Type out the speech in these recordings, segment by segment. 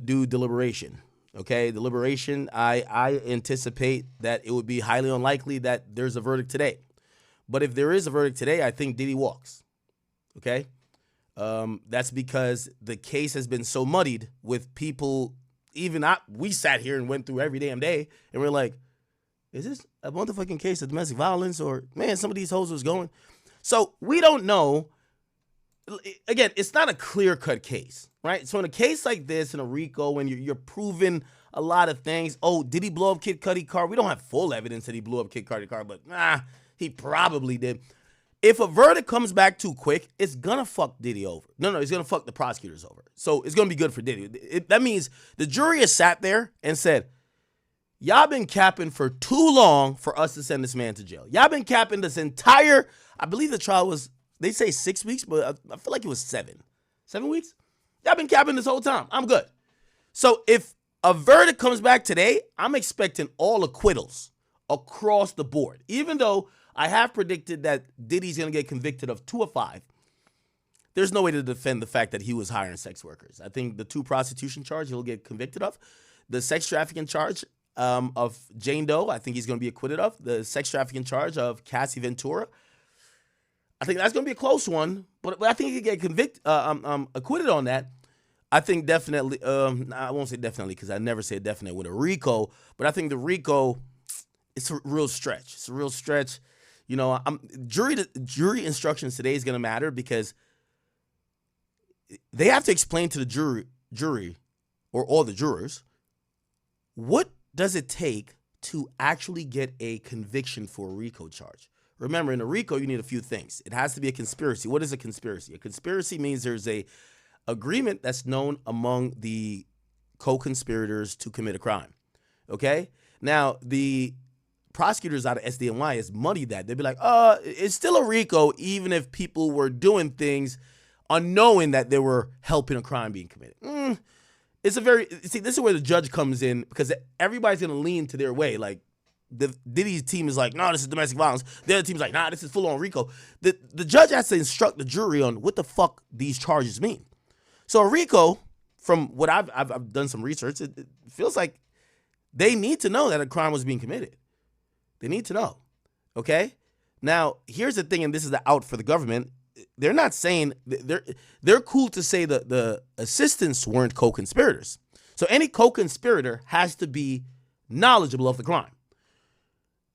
do deliberation. Okay, deliberation. I anticipate that it would be highly unlikely that there's a verdict today. But if there is a verdict today, I think Diddy walks. Okay, that's because the case has been so muddied with people. We sat here and went through every damn day, and we're like, is this a motherfucking case of domestic violence, or man, some of these hoes was going? So we don't know. Again, it's not a clear-cut case, right? So in a case like this, in a RICO, when you're proving a lot of things, oh, did he blow up Kid Cudi car? We don't have full evidence that he blew up Kid Cudi car, but he probably did. If a verdict comes back too quick, it's gonna fuck Diddy over. No, it's gonna fuck the prosecutors over. So it's gonna be good for Diddy. That means the jury has sat there and said, y'all been capping for too long for us to send this man to jail. Y'all been capping this entire, I believe the trial was, they say 6 weeks, but I feel like it was 7. 7 weeks? Y'all been capping this whole time. I'm good. So if a verdict comes back today, I'm expecting all acquittals across the board. Even though I have predicted that Diddy's going to get convicted of 2 of 5, there's no way to defend the fact that he was hiring sex workers. I think the 2 prostitution charge he'll get convicted of. The sex trafficking charge of Jane Doe, I think he's going to be acquitted of. The sex trafficking charge of Cassie Ventura, I think that's going to be a close one, but I think he could get acquitted on that. I think definitely, I won't say definitely because I never say definite with a RICO, but I think the RICO, it's a real stretch. It's a real stretch. You know, jury instructions today is going to matter because they have to explain to the jury or all the jurors, what does it take to actually get a conviction for a RICO charge? Remember, in a RICO, you need a few things. It has to be a conspiracy. What is a conspiracy? A conspiracy means there's a agreement that's known among the co-conspirators to commit a crime. Okay? Now, the prosecutors out of SDNY has muddied that. They'd be like, it's still a RICO even if people were doing things unknowing that they were helping a crime being committed. This is where the judge comes in because everybody's going to lean to their way. Like, the Diddy's team is like, no, this is domestic violence. The other team's like, nah, this is full-on RICO. The judge has to instruct the jury on what the fuck these charges mean. So a RICO, from what I've done some research, it feels like they need to know that a crime was being committed. They need to know, okay? Now, here's the thing, and this is the out for the government. They're not saying, they're cool to say that the assistants weren't co-conspirators. So any co-conspirator has to be knowledgeable of the crime.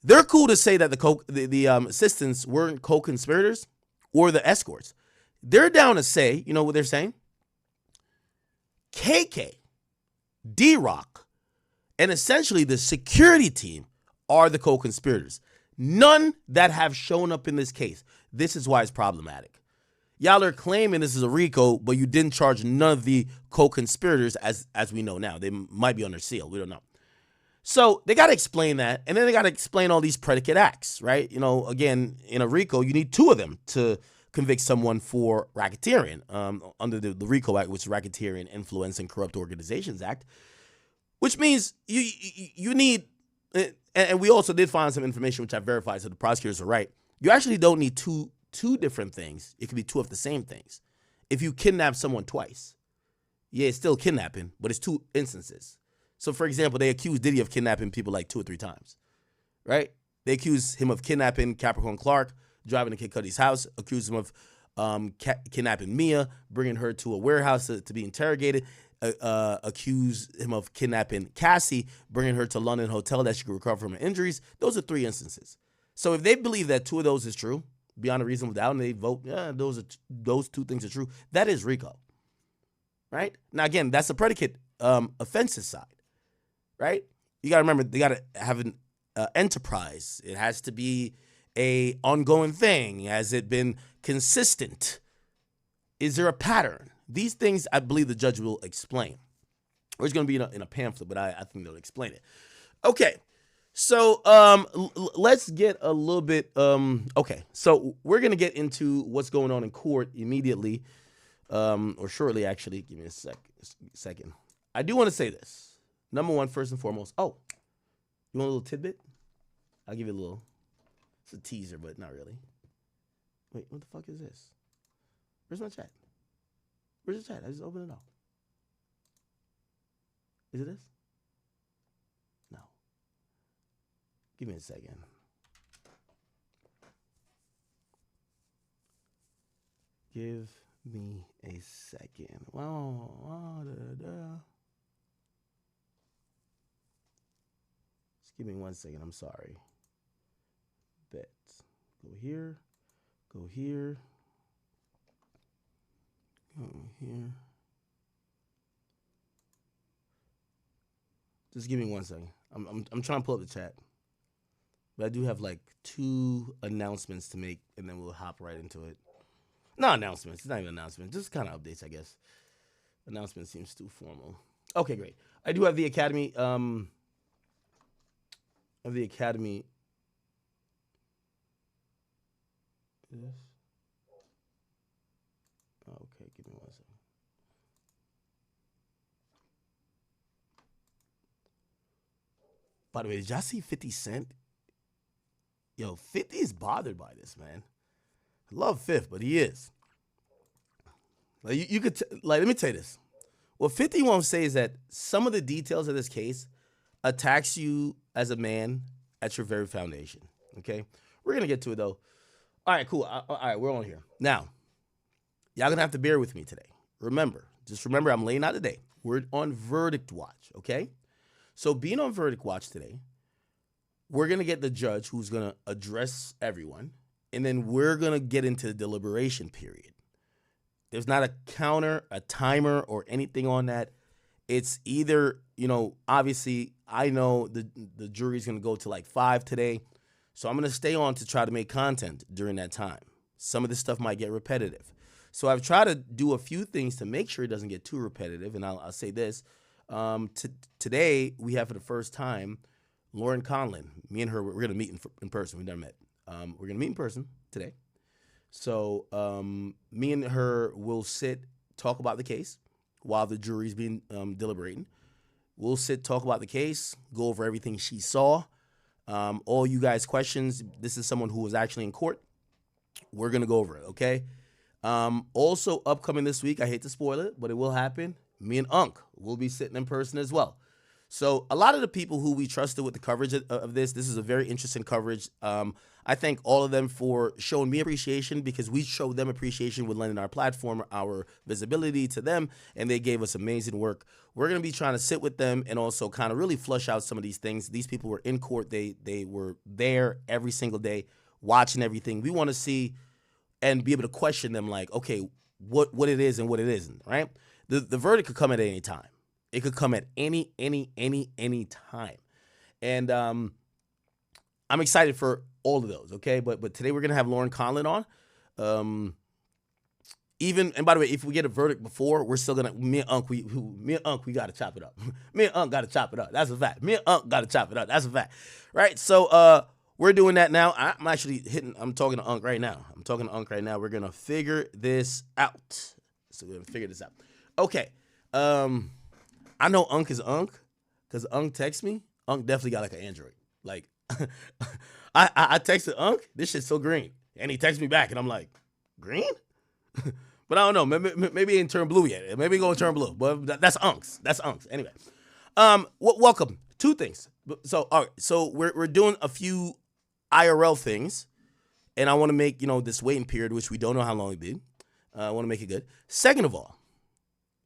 They're cool to say that the assistants weren't co-conspirators or the escorts. They're down to say, you know what they're saying? KK, D-Roc, and essentially the security team are the co-conspirators. None that have shown up in this case. This is why it's problematic. Y'all are claiming this is a RICO, but you didn't charge none of the co-conspirators as we know now. They might be under seal. We don't know. So they got to explain that, and then they got to explain all these predicate acts, right? You know, again, in a RICO, you need 2 of them to convict someone for racketeering under the RICO Act, which is Racketeering, Influence, and Corrupt Organizations Act, which means you need, and we also did find some information which I verified, so the prosecutors are right. You actually don't need two different things. It could be 2 of the same things. If you kidnap someone twice, yeah, it's still kidnapping, but it's 2 instances. So, for example, they accuse Diddy of kidnapping people like 2 or 3 times, right? They accuse him of kidnapping Capricorn Clark, driving to Kid Cudi's house, accuse him of kidnapping Mia, bringing her to a warehouse to be interrogated, accuse him of kidnapping Cassie, bringing her to a London hotel that she could recover from her injuries. Those are 3 instances. So if they believe that 2 of those is true, beyond a reasonable doubt, and they vote, yeah, those 2 things are true, that is RICO, right? Now, again, that's the predicate offenses side. Right? You got to remember, they got to have an enterprise. It has to be a ongoing thing. Has it been consistent? Is there a pattern? These things, I believe the judge will explain. Or it's going to be in a pamphlet, but I think they'll explain it. Okay. So let's get a little bit, okay. So we're going to get into what's going on in court immediately, or shortly, actually. Give me a second. I do want to say this. Number one, first and foremost. Oh, you want a little tidbit? I'll give you a little. It's a teaser, but not really. Wait, what the fuck is this? Where's my chat? Where's the chat? I just opened it up. Is it this? No. Give me a second. Give me a second. Just give me 1 second. I'm sorry. Bet. Go here. Go here. Go here. Just give me 1 second. I'm trying to pull up the chat. But I do have like 2 announcements to make, and then we'll hop right into it. No announcements. It's not even an announcement. Just kind of updates, I guess. Announcement seems too formal. Okay, great. I do have the Academy. Okay, give me 1 second. By the way, did y'all see 50 Cent? Yo, 50 is bothered by this, man. I love Fifth, but he is. Like, you could, let me tell you this. What 50 won't say is that some of the details of this case attacks you as a man at your very foundation, okay? We're going to get to it, though. All right, cool. All right, we're on here. Now, y'all going to have to bear with me today. Just remember, I'm laying out today. We're on verdict watch, okay? So being on verdict watch today, we're going to get the judge who's going to address everyone, and then we're going to get into the deliberation period. There's not a counter, a timer, or anything on that. It's either, obviously, I know the jury's going to go to like 5 today, so I'm going to stay on to try to make content during that time. Some of this stuff might get repetitive. So I've tried to do a few things to make sure it doesn't get too repetitive, and I'll say this. Today, we have for the first time Lauren Conlon. Me and her, we're going to meet in person. We've never met. We're going to meet in person today. So me and her will sit, talk about the case while the jury's being deliberating. We'll sit, talk about the case, go over everything she saw. All you guys' questions, this is someone who was actually in court. We're going to go over it, okay? Also, upcoming this week, I hate to spoil it, but it will happen. Me and Unc will be sitting in person as well. So a lot of the people who we trusted with the coverage of this is a very interesting coverage. I thank all of them for showing me appreciation because we showed them appreciation with lending our platform, our visibility to them, and they gave us amazing work. We're going to be trying to sit with them and also kind of really flush out some of these things. These people were in court. They were there every single day watching everything. We want to see and be able to question them like, okay, what it is and what it isn't, right? The verdict could come at any time. It could come at any time. And I'm excited for all of those, okay? But today we're going to have Lauren Conlon on. And by the way, if we get a verdict before, we're still going to, me and Unc, we got to chop it up. Me and Unc got to chop it up. That's a fact. Me and Unc got to chop it up. That's a fact. Right? So we're doing that now. I'm talking to Unc right now. We're going to figure this out. Okay. I know Unc is Unc because Unc texts me. Unc definitely got like an Android. Like, I texted Unc, this shit's so green. And he texts me back, and I'm like, green? But I don't know. Maybe it ain't turned blue yet. Maybe it's going to turn blue. But that's Unc's. Anyway, welcome. 2 things. So, all right. So we're doing a few IRL things, and I want to make, this waiting period, which we don't know how long it'll be. I want to make it good. Second of all,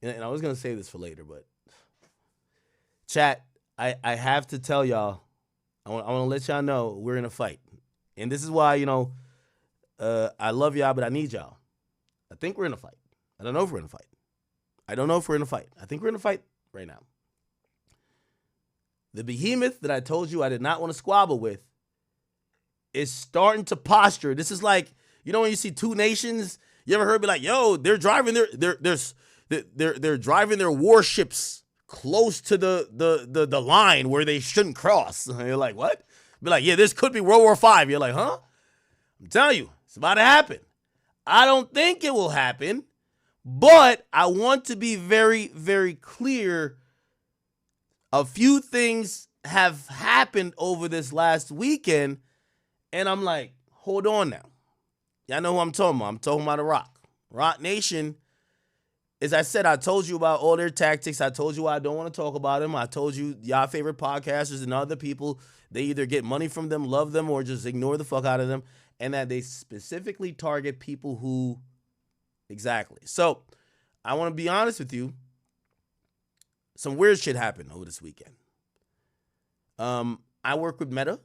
and I was going to save this for later, but chat, I have to tell y'all, I want to let y'all know we're in a fight. And this is why, I love y'all, but I need y'all. I think we're in a fight. I don't know if we're in a fight. I think we're in a fight right now. The behemoth that I told you I did not want to squabble with is starting to posture. This is like, when you see 2 nations, you ever heard me like, yo, they're driving they're driving their warships close to the line where they shouldn't cross. And you're like, what? Be like, yeah, this could be World War V. You're like, huh? I'm telling you, it's about to happen. I don't think it will happen, but I want to be very, very clear. A few things have happened over this last weekend, and I'm like, hold on now. Y'all know who I'm talking about. I'm talking about the Roc Nation. As I said, I told you about all their tactics. I told you why I don't want to talk about them. I told you y'all favorite podcasters and other people, they either get money from them, love them, or just ignore the fuck out of them. And that they specifically target people who, exactly. So I want to be honest with you. Some weird shit happened over this weekend. I work with Meta.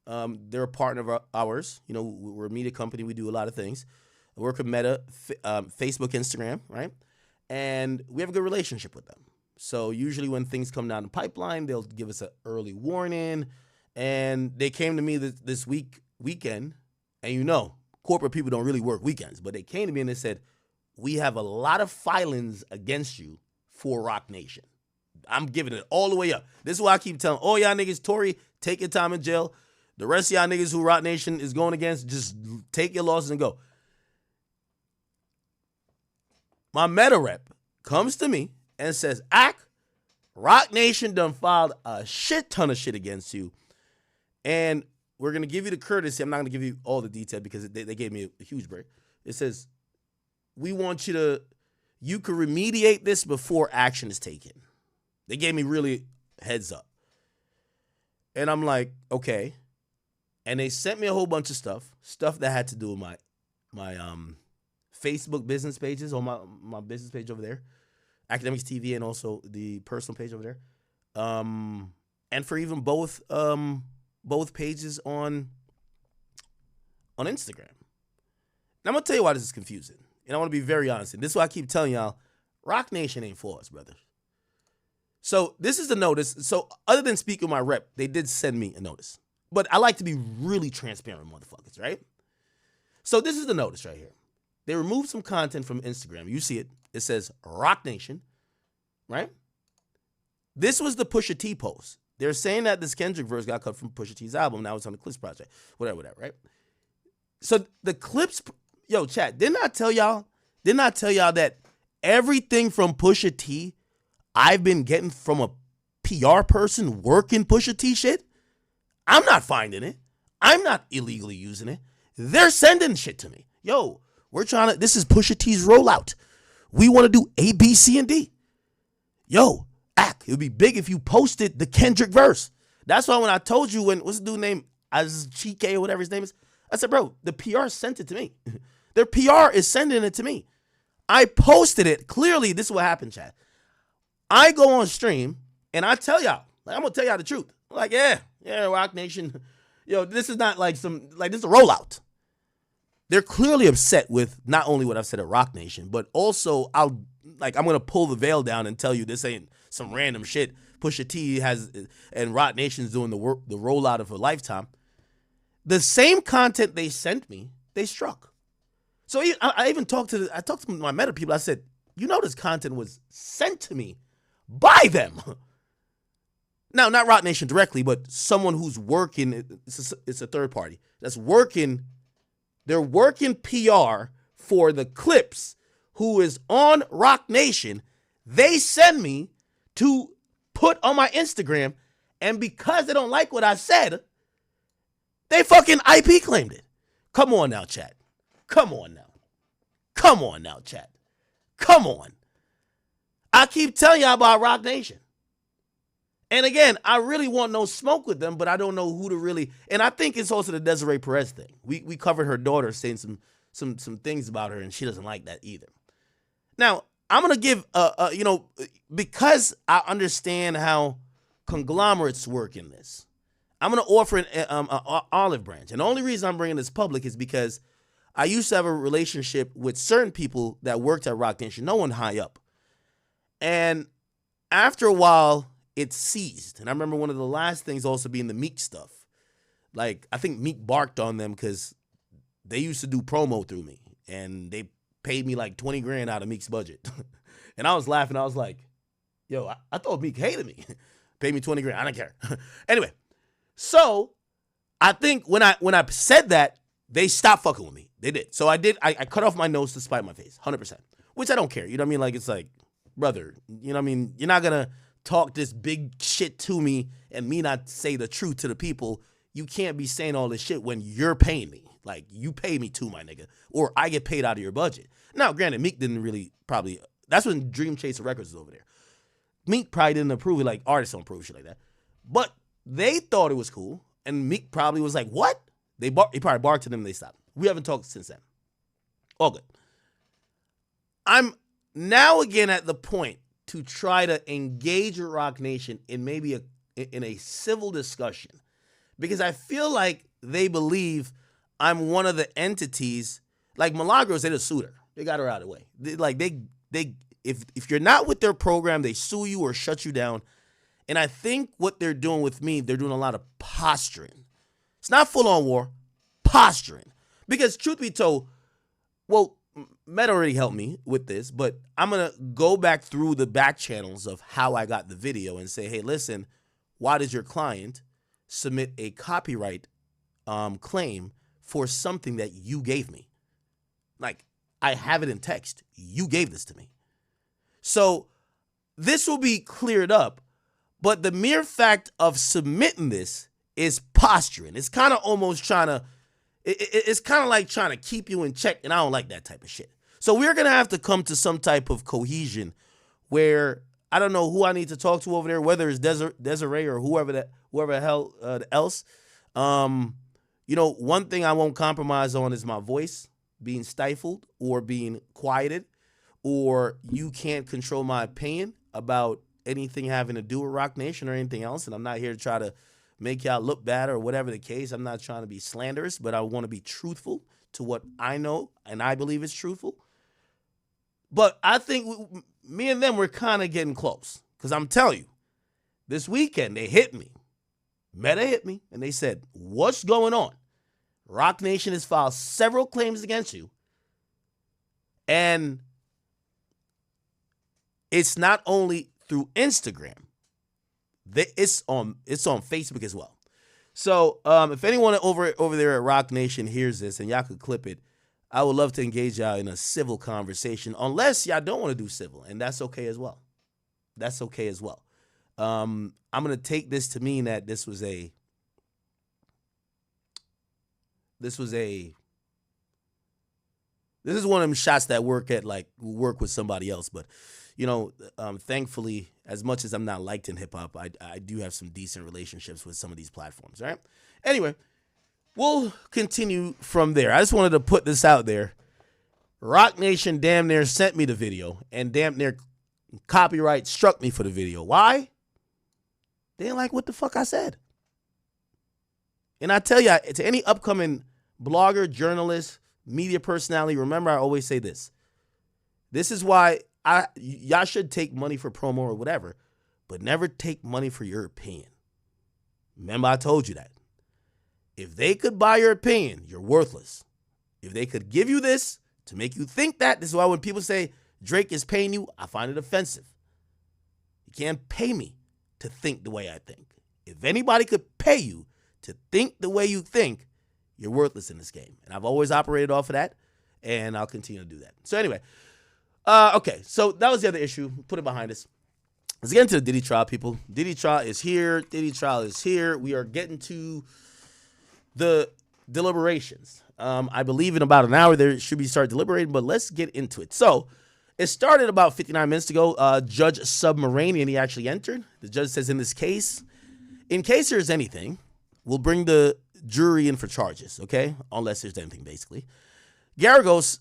They're a partner of ours. You know, we're a media company. We do a lot of things. I work with Meta, Facebook, Instagram, right? And we have a good relationship with them. So usually when things come down the pipeline, they'll give us an early warning. And they came to me this weekend, and you know, corporate people don't really work weekends, but they came to me and they said, we have a lot of filings against you for Roc Nation. I'm giving it all the way up. This is why I keep telling all y'all niggas, Tory, take your time in jail. The rest of y'all niggas who Roc Nation is going against, just take your losses and go. My Meta rep comes to me and says, Roc Nation done filed a shit ton of shit against you. And we're going to give you the courtesy. I'm not going to give you all the detail because they gave me a huge break. It says, we want you could remediate this before action is taken. They gave me really heads up. And I'm like, okay. And they sent me a whole bunch of stuff that had to do with my Facebook business pages on my business page over there, Akademiks TV, and also the personal page over there, and for even both pages on Instagram. Now I'm gonna tell you why this is confusing, and I want to be very honest. And this is why I keep telling y'all, Roc Nation ain't for us, brother. So this is the notice. So other than speaking with my rep, they did send me a notice, but I like to be really transparent, motherfuckers, right? So this is the notice right here. They removed some content from Instagram. You see it. It says Roc Nation, right? This was the Pusha T post. They're saying that this Kendrick verse got cut from Pusha T's album. Now it's on the Clips project. Whatever, right? So the Clips, yo, chat, didn't I tell y'all that everything from Pusha T I've been getting from a PR person working Pusha T shit? I'm not finding it. I'm not illegally using it. They're sending shit to me. Yo, this is Pusha T's rollout. We want to do A, B, C, and D. Yo, it would be big if you posted the Kendrick verse. That's why when I told you what's the dude name, Chike or whatever his name is, I said, bro, the PR sent it to me. Their PR is sending it to me. I posted it. Clearly, this is what happened, chat. I go on stream, and I tell y'all, I'm going to tell y'all the truth. I'm like, yeah, Roc Nation. Yo, this is not this is a rollout. They're clearly upset with not only what I've said at Roc Nation, but also I'm going to pull the veil down and tell you this ain't some random shit. Pusha T and Roc Nation's doing the rollout of a lifetime. The same content they sent me, they struck. So I even talked to my Meta people. I said, you know, this content was sent to me by them. Now, not Roc Nation directly, but someone who's working. It's a third party that's working. They're working PR for the Clips, who is on Roc Nation. They send me to put on my Instagram, and because they don't like what I said, they fucking IP claimed it. Come on now, chat. Come on now, chat. Come on. I keep telling y'all about Roc Nation. And again, I really want no smoke with them, but I don't know who to really. And I think it's also the Desiree Perez thing. We covered her daughter saying some things about her, and she doesn't like that either. Now, I'm gonna give because I understand how conglomerates work in this. I'm gonna offer an olive branch, and the only reason I'm bringing this public is because I used to have a relationship with certain people that worked at Roc Nation, no one high up, and after a while, it ceased. And I remember one of the last things also being the Meek stuff. Like, I think Meek barked on them because they used to do promo through me. And they paid me like 20 grand out of Meek's budget. And I was laughing. I was like, yo, I thought Meek hated me. Paid me 20 grand. I don't care. Anyway, so I think when I said that, they stopped fucking with me. They did. So I cut off my nose to spite my face, 100%. Which I don't care. You know what I mean? Like, it's like, brother, you know what I mean? You're not going to talk this big shit to me and me not say the truth to the people. You can't be saying all this shit when you're paying me. Like, you pay me too, my nigga. Or I get paid out of your budget. Now, granted, Meek didn't really probably That's when Dream Chaser Records was over there. Meek probably didn't approve it, like artists don't approve shit like that. But they thought it was cool, and Meek probably was like, what? He probably barked to them and they stopped. We haven't talked since then. All good. I'm now again at the point to try to engage with Roc Nation in maybe in a civil discussion, because I feel like they believe I'm one of the entities. Like Milagros, they just sued her. They got her out of the way. If you're not with their program, they sue you or shut you down. And I think what they're doing with me, they're doing a lot of posturing. It's not full-on war, posturing. Because truth be told, well, Met already helped me with this, but I'm going to go back through the back channels of how I got the video and say, hey, listen, why does your client submit a copyright claim for something that you gave me? Like, I have it in text. You gave this to me. So this will be cleared up, but the mere fact of submitting this is posturing. It's kind of almost trying to, it's kind of like trying to keep you in check, and I don't like that type of shit. So we're going to have to come to some type of cohesion where I don't know who I need to talk to over there, whether it's Desiree or whoever the hell else. One thing I won't compromise on is my voice being stifled or being quieted, or you can't control my opinion about anything having to do with Roc Nation or anything else. And I'm not here to try to make y'all look bad or whatever the case. I'm not trying to be slanderous, but I want to be truthful to what I know and I believe is truthful. But I think me and them were kind of getting close, because I'm telling you, this weekend they hit me. Meta hit me, and they said, what's going on? Roc Nation has filed several claims against you, and it's not only through Instagram. It's on Facebook as well. So if anyone over there at Roc Nation hears this and y'all could clip it, I would love to engage y'all in a civil conversation, unless y'all don't want to do civil, and that's okay as well. That's okay as well. I'm going to take this to mean that this is one of them shots that work with somebody else. But, thankfully, as much as I'm not liked in hip hop, I do have some decent relationships with some of these platforms. All right. Anyway, we'll continue from there. I just wanted to put this out there. Roc Nation damn near sent me the video, and damn near copyright struck me for the video. Why? They didn't like what the fuck I said. And I tell you, to any upcoming blogger, journalist, media personality, remember I always say this. This is why y'all should take money for promo or whatever, but never take money for your opinion. Remember I told you that. If they could buy your opinion, you're worthless. If they could give you this to make you think that, this is why when people say Drake is paying you, I find it offensive. You can't pay me to think the way I think. If anybody could pay you to think the way you think, you're worthless in this game. And I've always operated off of that, and I'll continue to do that. So anyway, okay, so that was the other issue. Put it behind us. Let's get into the Diddy trial, people. Diddy trial is here. Diddy trial is here. We are getting to the deliberations. I believe in about an hour there should be start deliberating, but let's get into it. So it started about 59 minutes ago. Judge Submaranian, he actually entered. The judge says in this case, in case there's anything, we'll bring the jury in for charges, okay? Unless there's anything, basically. Garagos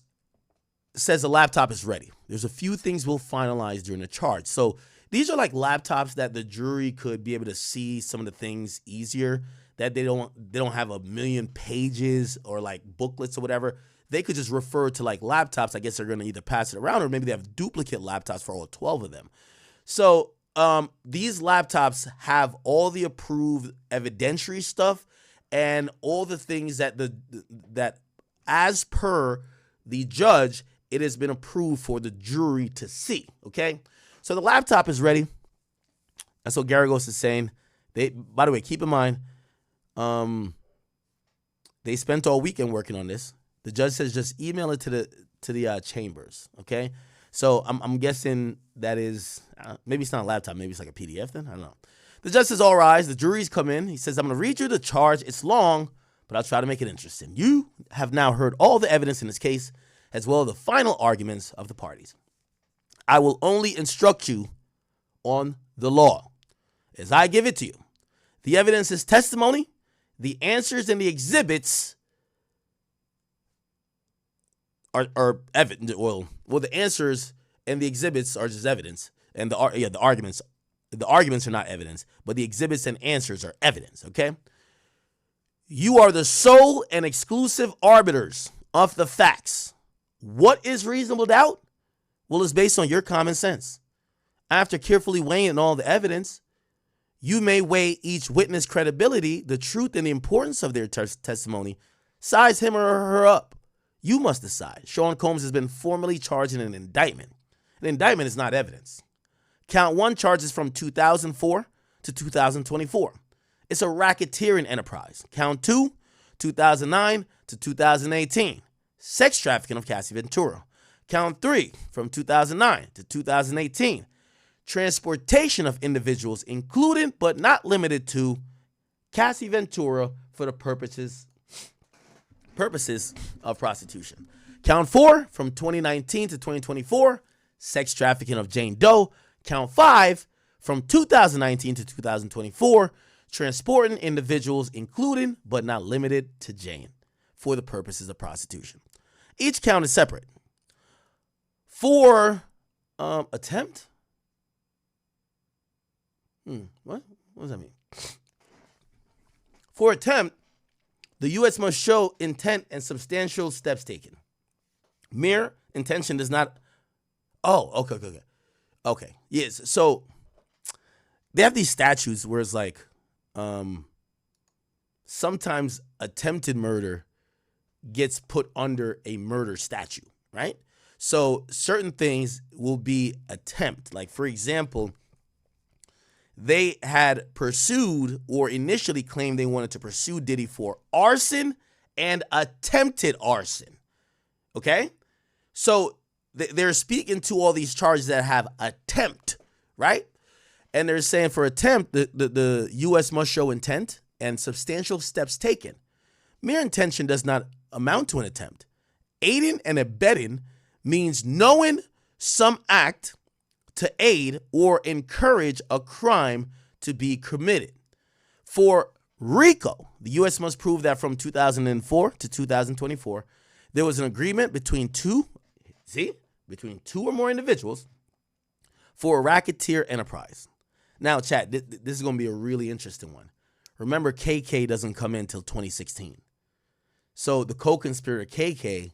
says the laptop is ready. There's a few things we'll finalize during the charge. So these are like laptops that the jury could be able to see some of the things easier, that they don't have a million pages or like booklets or whatever. They could just refer to like laptops. I guess they're going to either pass it around, or maybe they have duplicate laptops for all 12 of them. So these laptops have all the approved evidentiary stuff and all the things that that as per the judge, it has been approved for the jury to see. Okay, so the laptop is ready. That's what Garagos is saying. By the way, keep in mind, they spent all weekend working on this. The judge says just email it to the chambers. Okay, so I'm guessing that is maybe it's not a laptop, maybe it's like a PDF. Then I don't know. The judge says all rise. The jury's come in. He says I'm going to read you the charge. It's long, but I'll try to make it interesting. You have now heard all the evidence in this case, as well as the final arguments of the parties. I will only instruct you on the law as I give it to you. The evidence is testimony. The answers and the exhibits are evidence. Well, the answers and the exhibits are just evidence, and the arguments are not evidence, but the exhibits and answers are evidence. Okay. You are the sole and exclusive arbiters of the facts. What is reasonable doubt? Well, it's based on your common sense. After carefully weighing all the evidence, you may weigh each witness' credibility, the truth, and the importance of their testimony, size him or her up. You must decide. Sean Combs has been formally charged in an indictment. An indictment is not evidence. Count 1 charges from 2004 to 2024. It's a racketeering enterprise. Count 2, 2009 to 2018. Sex trafficking of Cassie Ventura. Count 3, from 2009 to 2018. Transportation of individuals, including but not limited to Cassie Ventura for the purposes of prostitution. Count 4, from 2019 to 2024. Sex trafficking of Jane Doe. Count 5, from 2019 to 2024. Transporting individuals, including but not limited to Jane, for the purposes of prostitution. Each count is separate. For attempt? What does that mean? For attempt, the U.S. must show intent and substantial steps taken. Mere intention does not. Oh, okay. Yes. So they have these statutes where it's like, sometimes attempted murder gets put under a murder statute, right? So certain things will be attempt. Like, for example, they had pursued or initially claimed they wanted to pursue Diddy for arson and attempted arson. Okay? So they're speaking to all these charges that have attempt, right? And they're saying for attempt, the U.S. must show intent and substantial steps taken. Mere intention does not amount to an attempt. Aiding and abetting means knowing some act to aid or encourage a crime to be committed. For RICO, the U.S. must prove that from 2004 to 2024, there was an agreement between two or more individuals for a racketeer enterprise. Now, chat, this is going to be a really interesting one. Remember, KK doesn't come in until 2016. So the co-conspirator KK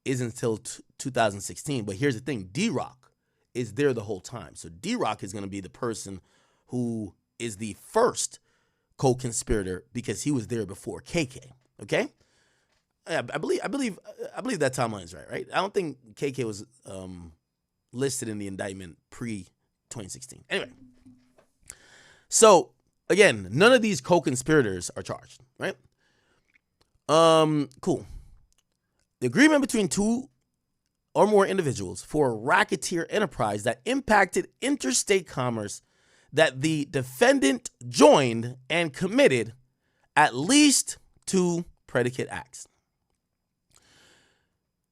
isn't until 2016. But here's the thing. D-Roc is there the whole time. So D-Roc is going to be the person who is the first co-conspirator because he was there before KK. Okay? I believe that timeline is right? I don't think KK was listed in the indictment pre-2016. Anyway. So, again, none of these co-conspirators are charged, right? Cool. The agreement between two or more individuals for a racketeer enterprise that impacted interstate commerce that the defendant joined and committed at least 2 predicate acts.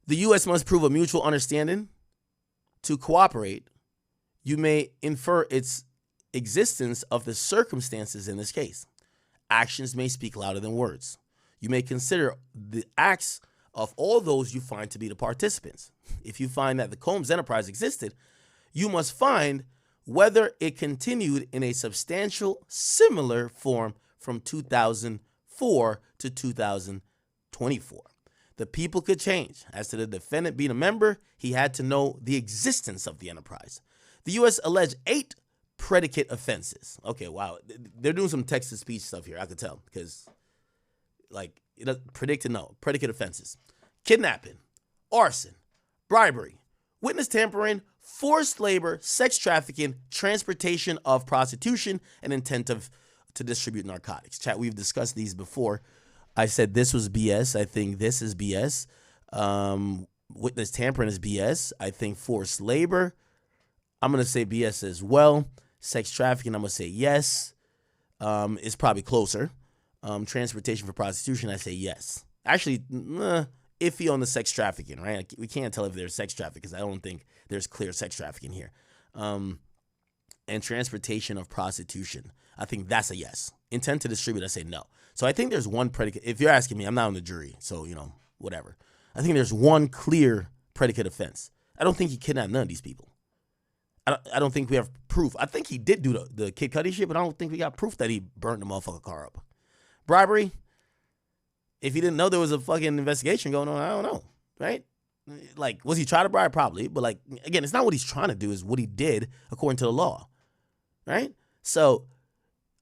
The U.S. must prove a mutual understanding to cooperate. You may infer its existence of the circumstances in this case. Actions may speak louder than words. You may consider the acts of all those you find to be the participants. If you find that the Combs enterprise existed, you must find whether it continued in a substantial similar form from 2004 to 2024. The people could change. As to the defendant being a member, he had to know the existence of the enterprise. The U.S. alleged 8 predicate offenses. Okay, wow. They're doing some text-to-speech stuff here, I could tell, because, predicate offenses. Kidnapping, arson, bribery, witness tampering, forced labor, sex trafficking, transportation of prostitution, and intent to distribute narcotics. Chat, we've discussed these before. I said this was BS. I think this is BS. Witness tampering is BS. I think forced labor, I'm going to say BS as well. Sex trafficking, I'm going to say yes. It's probably closer. Transportation for prostitution, I say yes. Actually, iffy on the sex trafficking, right? We can't tell if there's sex trafficking because I don't think there's clear sex trafficking here. And transportation of prostitution, I think that's a yes. Intent to distribute, I say no. So I think there's one predicate. If you're asking me, I'm not on the jury, so, whatever. I think there's one clear predicate offense. I don't think he kidnapped none of these people. I don't think we have proof. I think he did do the Kid Cudi shit, but I don't think we got proof that he burned the motherfucking car up. Bribery, if he didn't know there was a fucking investigation going on, I don't know, right? Like, was he trying to bribe? Probably. But, like, again, it's not what he's trying to do. It's what he did according to the law, right? So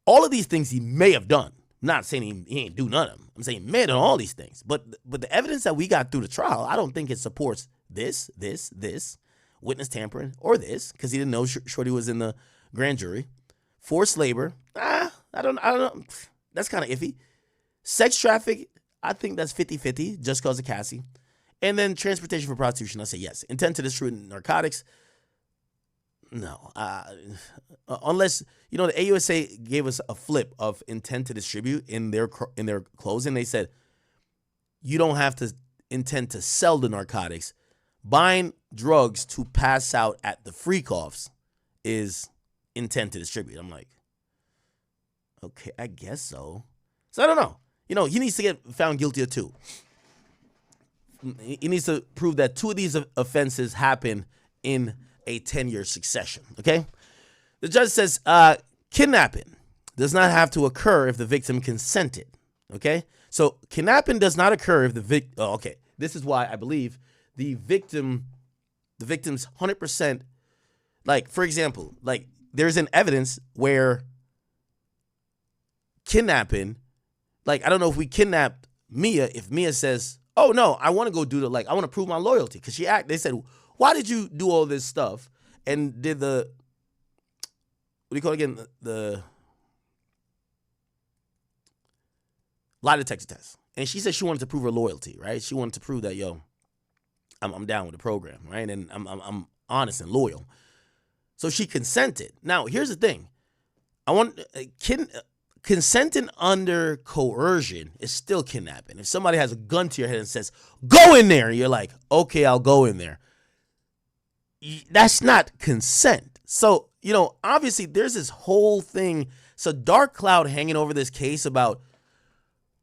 all of these things he may have done. I'm not saying he ain't do none of them. I'm saying he may have done all these things. But the evidence that we got through the trial, I don't think it supports this, witness tampering, or this, because he didn't know Shorty was in the grand jury. Forced labor, I don't know. That's kind of iffy. Sex traffic, I think that's 50-50, just because of Cassie. And then transportation for prostitution, I say yes. Intent to distribute narcotics, no. Unless, the AUSA gave us a flip of intent to distribute in their closing. They said, you don't have to intend to sell the narcotics. Buying drugs to pass out at the freak-offs is intent to distribute. I'm like, okay, I guess so. So I don't know. He needs to get found guilty of 2. He needs to prove that 2 of these offenses happen in a 10-year succession, okay? The judge says kidnapping does not have to occur if the victim consented, okay? So kidnapping does not occur if the victim, okay, this is why I believe the victim's 100%, like, for example, like, there's an evidence where kidnapping, like, I don't know if we kidnapped Mia, if Mia says, oh, no, I want to go do I want to prove my loyalty. Because they said, why did you do all this stuff and did what do you call it again? The lie detector test. And she said she wanted to prove her loyalty, right? She wanted to prove that, I'm down with the program, right? And I'm honest and loyal. So she consented. Now, here's the thing. Consenting under coercion is still kidnapping. If somebody has a gun to your head and says, go in there, you're like, okay, I'll go in there. That's not consent. So, obviously there's this whole thing. It's a dark cloud hanging over this case about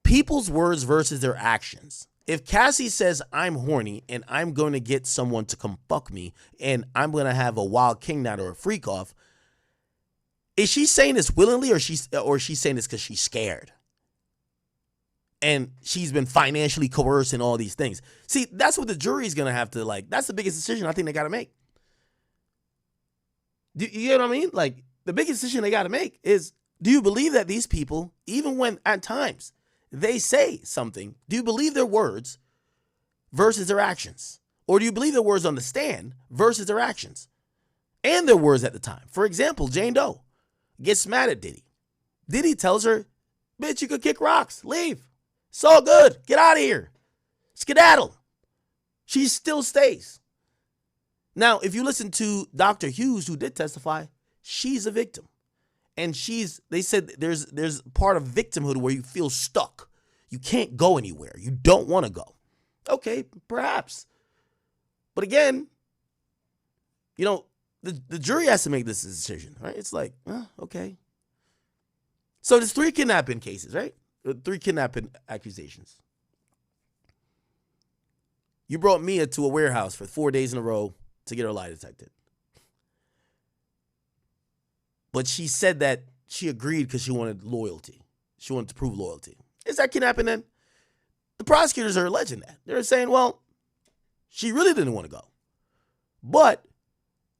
people's words versus their actions. If Cassie says I'm horny and I'm going to get someone to come fuck me and I'm going to have a wild king night or a freak off, is she saying this willingly or she's saying this because she's scared? And she's been financially coerced and all these things. See, that's what the jury's going to have to, that's the biggest decision I think they got to make. You know what I mean? Like, the biggest decision they got to make is, do you believe that these people, even when at times they say something, do you believe their words versus their actions? Or do you believe their words on the stand versus their actions? And their words at the time. For example, Jane Doe gets mad at Diddy. Diddy tells her, bitch, you could kick rocks. Leave. It's all good. Get out of here. Skedaddle. She still stays. Now, if you listen to Dr. Hughes, who did testify, she's a victim. And they said there's part of victimhood where you feel stuck. You can't go anywhere. You don't want to go. Okay, perhaps. But again, the jury has to make this decision, right? It's like, okay. So there's 3 kidnapping cases, right? 3 kidnapping accusations. You brought Mia to a warehouse for 4 days in a row to get her lie detected. But she said that she agreed because she wanted loyalty. She wanted to prove loyalty. Is that kidnapping then? The prosecutors are alleging that. They're saying, well, she really didn't want to go. But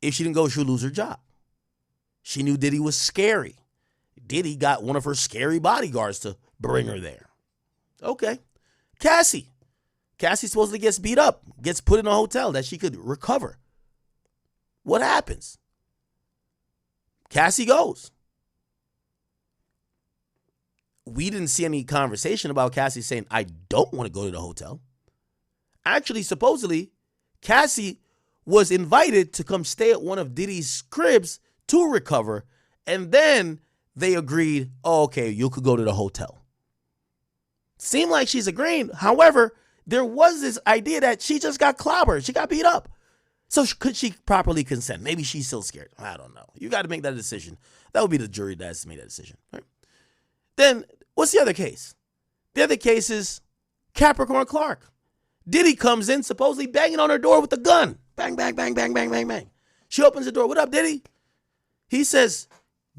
if she didn't go, she would lose her job. She knew Diddy was scary. Diddy got one of her scary bodyguards to bring her there. Okay. Cassie supposedly gets beat up, gets put in a hotel that she could recover. What happens? Cassie goes. We didn't see any conversation about Cassie saying, I don't want to go to the hotel. Actually, supposedly, Cassie was invited to come stay at one of Diddy's cribs to recover, and then they agreed, oh, okay, you could go to the hotel. Seemed like she's agreeing. However, there was this idea that she just got clobbered. She got beat up. So could she properly consent? Maybe she's still scared. I don't know. You got to make that decision. That would be the jury that has to make that decision. Right? Then what's the other case? The other case is Capricorn Clark. Diddy comes in supposedly banging on her door with a gun. Bang, bang, bang, bang, bang, bang, bang. She opens the door. What up, Diddy? He says,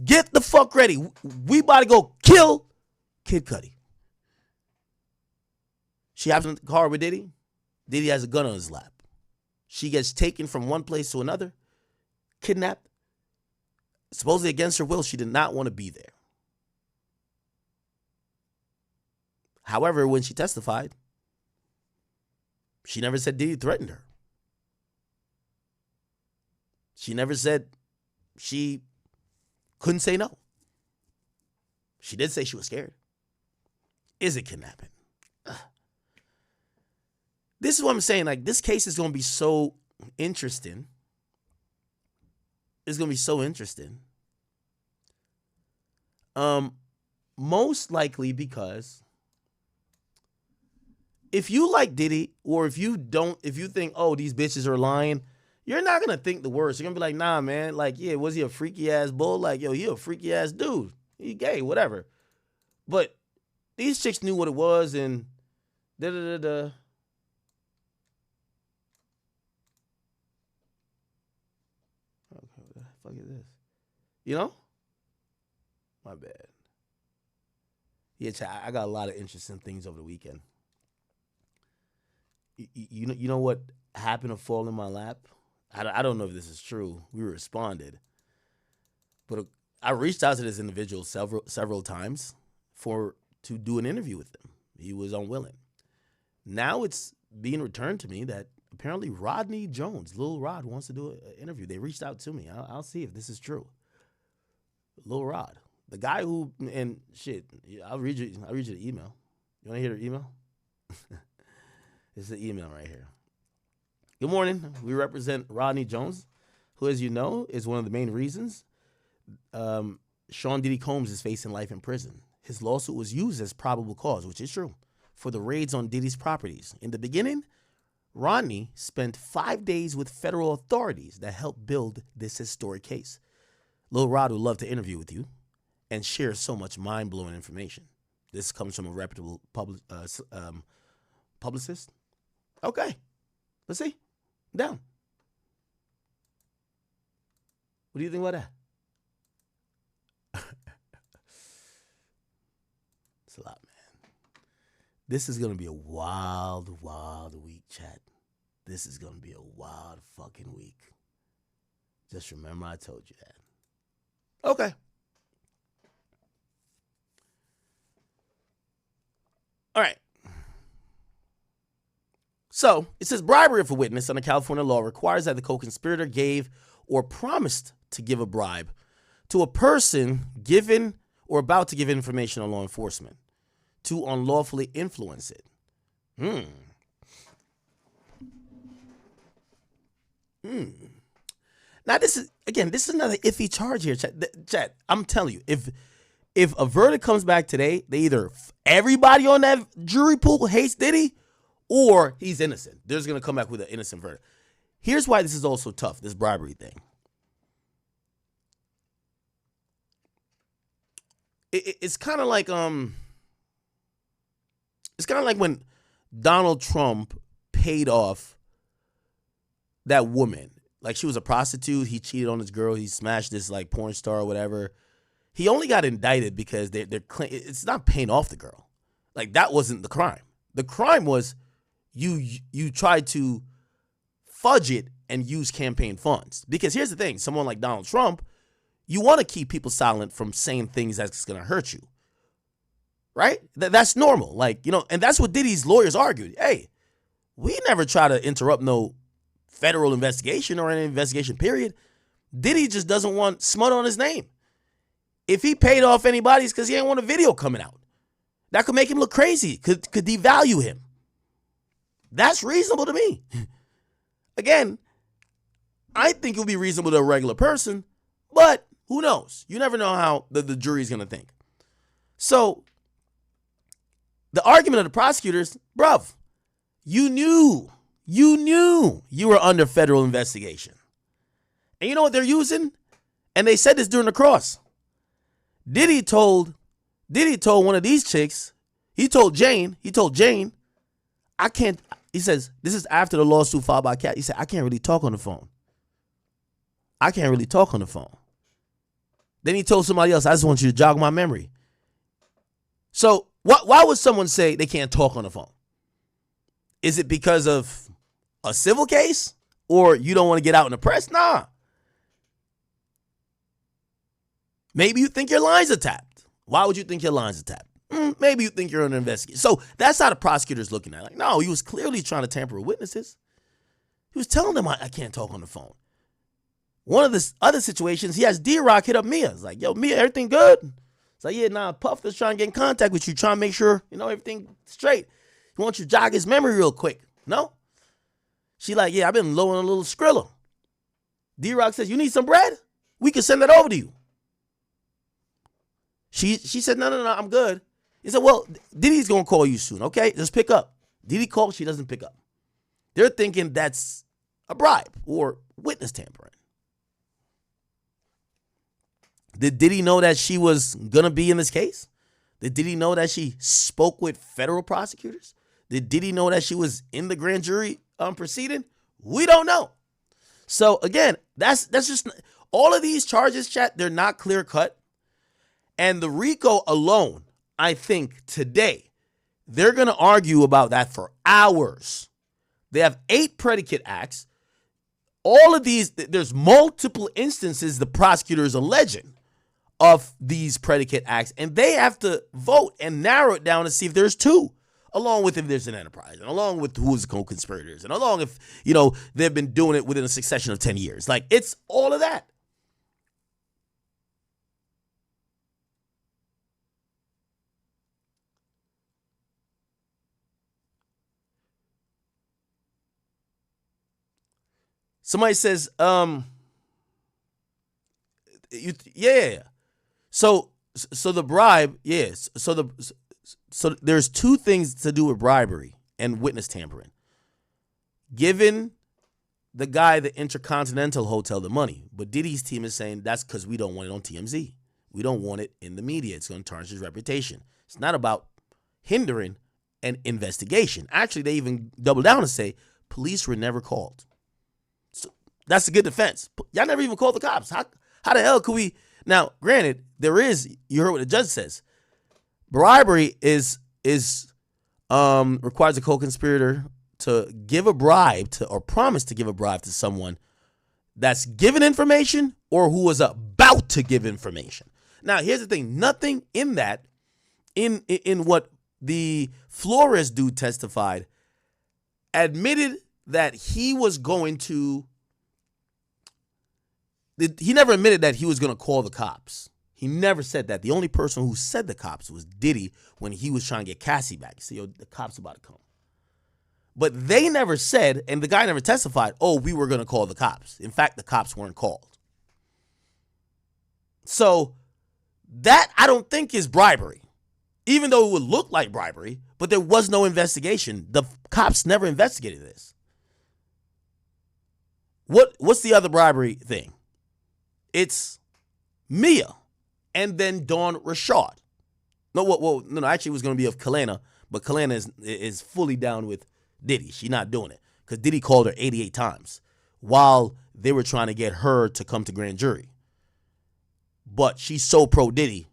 get the fuck ready. We about to go kill Kid Cudi. She happens in the car with Diddy. Diddy has a gun on his lap. She gets taken from one place to another, kidnapped. Supposedly against her will, she did not want to be there. However, when she testified, she never said Diddy threatened her. She never said she couldn't say no. She did say she was scared. Is it kidnapping? This is what I'm saying. Like, this case is going to be so interesting. It's going to be so interesting. Most likely because if you like Diddy, or if you think, oh, these bitches are lying, you're not going to think the worst. You're going to be like, nah, man. Like, yeah, was he a freaky ass bull? Like, yo, he a freaky ass dude. He gay, whatever. But these chicks knew what it was, and da-da-da-da. Okay, what the fuck is this? You know? My bad. Yeah, I got a lot of interesting things over the weekend. You know what happened to fall in my lap? I don't know if this is true. We responded. But I reached out to this individual several times to do an interview with him. He was unwilling. Now it's being returned to me that apparently Rodney Jones, Lil Rod, wants to do an interview. They reached out to me. I'll see if this is true. Lil Rod, the guy who, and shit, I'll read you the email. You want to hear the email? It's the email right here. Good morning. We represent Rodney Jones, who, as you know, is one of the main reasons Sean Diddy Combs is facing life in prison. His lawsuit was used as probable cause, which is true, for the raids on Diddy's properties. In the beginning, Rodney spent 5 days with federal authorities that helped build this historic case. Lil Rod would love to interview with you and share so much mind-blowing information. This comes from a reputable publicist. Okay, let's see. I'm down. What do you think about that? It's a lot, man. This is going to be a wild, wild week, chat. This is going to be a wild fucking week. Just remember I told you that. Okay. All right. So, it says bribery of a witness under California law requires that the co-conspirator gave or promised to give a bribe to a person given or about to give information on law enforcement to unlawfully influence it. Now, this is another iffy charge here, chat. I'm telling you, if a verdict comes back today, they either everybody on that jury pool hates Diddy, or he's innocent. They're just going to come back with an innocent verdict. Here's why this is also tough, this bribery thing. It's kind of like when Donald Trump paid off that woman. Like, she was a prostitute. He cheated on this girl. He smashed this like porn star or whatever. He only got indicted because it's not paying off the girl. Like, that wasn't the crime. The crime was you tried to fudge it and use campaign funds. Because here's the thing, someone like Donald Trump, you want to keep people silent from saying things that's going to hurt you. Right? That's normal. Like, you know, and that's what Diddy's lawyers argued. Hey, we never try to interrupt no federal investigation or an investigation period. Diddy just doesn't want smut on his name. If he paid off anybody, it's because he didn't want a video coming out. That could make him look crazy, could devalue him. That's reasonable to me. Again, I think it would be reasonable to a regular person, but who knows? You never know how the jury's going to think. So the argument of the prosecutors, bruv, You knew you were under federal investigation. And you know what they're using? And they said this during the cross. Diddy told one of these chicks, he told Jane, I can't, he says, this is after the lawsuit filed by Cat. He said, I can't really talk on the phone. Then he told somebody else, I just want you to jog my memory. So why would someone say they can't talk on the phone? Is it because of a civil case or you don't want to get out in the press? Nah. Maybe you think your lines are tapped. Why would you think your lines are tapped? Maybe you think you're under investigation. So that's how the prosecutor's looking at it. Like, no, he was clearly trying to tamper with witnesses. He was telling them I can't talk on the phone. One of the other situations, he has D-Roc hit up Mia. It's like, yo, Mia, everything good? It's like, yeah, nah, Puff is trying to get in contact with you, trying to make sure, everything straight. He wants you to jog his memory real quick. No? She like, yeah, I've been low on a little Skrilla. D-Roc says, you need some bread? We can send that over to you. She said, no, I'm good. He said, well, Diddy's going to call you soon, okay? Just pick up. Diddy calls, she doesn't pick up. They're thinking that's a bribe or witness tampering. Did Diddy know that she was going to be in this case? Did Diddy know that she spoke with federal prosecutors? Did Diddy know that she was in the grand jury proceeding? We don't know. So, again, that's just all of these charges, chat, they're not clear cut. And the RICO alone, I think today, they're going to argue about that for hours. They have 8 predicate acts. All of these, there's multiple instances the prosecutors alleging of these predicate acts, and they have to vote and narrow it down to see if there's 2, along with if there's an enterprise, and along with who's the co-conspirators, and along if, they've been doing it within a succession of 10 years. Like, it's all of that. Somebody says, yeah. So the bribe, yes. So there's 2 things to do with bribery and witness tampering. Giving the guy the Intercontinental Hotel the money, but Diddy's team is saying that's because we don't want it on TMZ. We don't want it in the media. It's going to tarnish his reputation. It's not about hindering an investigation. Actually, they even double down and say police were never called. That's a good defense. Y'all never even called the cops. How the hell could we? Now, granted, you heard what the judge says. Bribery requires a co-conspirator to give a bribe or promise to give a bribe to someone that's given information or who was about to give information. Now, here's the thing. Nothing in that, in what the Flores dude testified, admitted that he was going to. He never admitted that he was going to call the cops. He never said that. The only person who said the cops was Diddy when he was trying to get Cassie back. He said, yo, the cops about to come. But they never said, and the guy never testified, oh, we were going to call the cops. In fact, the cops weren't called. So that I don't think is bribery, even though it would look like bribery, but there was no investigation. The cops never investigated this. What's the other bribery thing? It's Mia and then Dawn Rashad. No, actually it was going to be of Kalena, but Kalena is fully down with Diddy. She's not doing it because Diddy called her 88 times while they were trying to get her to come to grand jury. But she's so pro Diddy,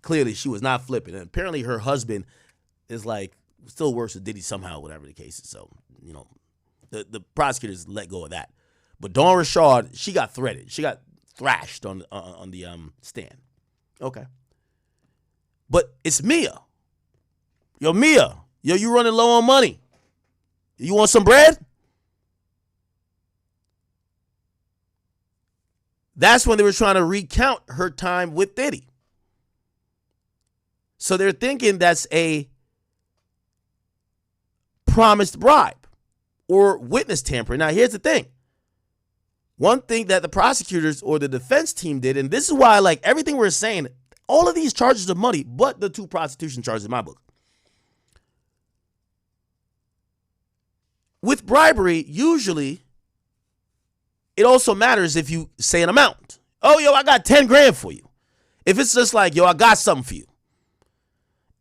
clearly she was not flipping. And apparently her husband is like still works with Diddy somehow, whatever the case is. So, the prosecutors let go of that. But Dawn Rashad, she got threaded. She got thrashed on the stand. Okay. But it's Mia. Yo, Mia. Yo, you running low on money. You want some bread? That's when they were trying to recount her time with Diddy. So they're thinking that's a promised bribe or witness tampering. Now, here's the thing. One thing that the prosecutors or the defense team did, and this is why I like everything we're saying, all of these charges are muddy, but the 2 prostitution charges in my book. with bribery, usually it also matters if you say an amount. Oh, yo, I got 10 grand for you. If it's just like, yo, I got something for you,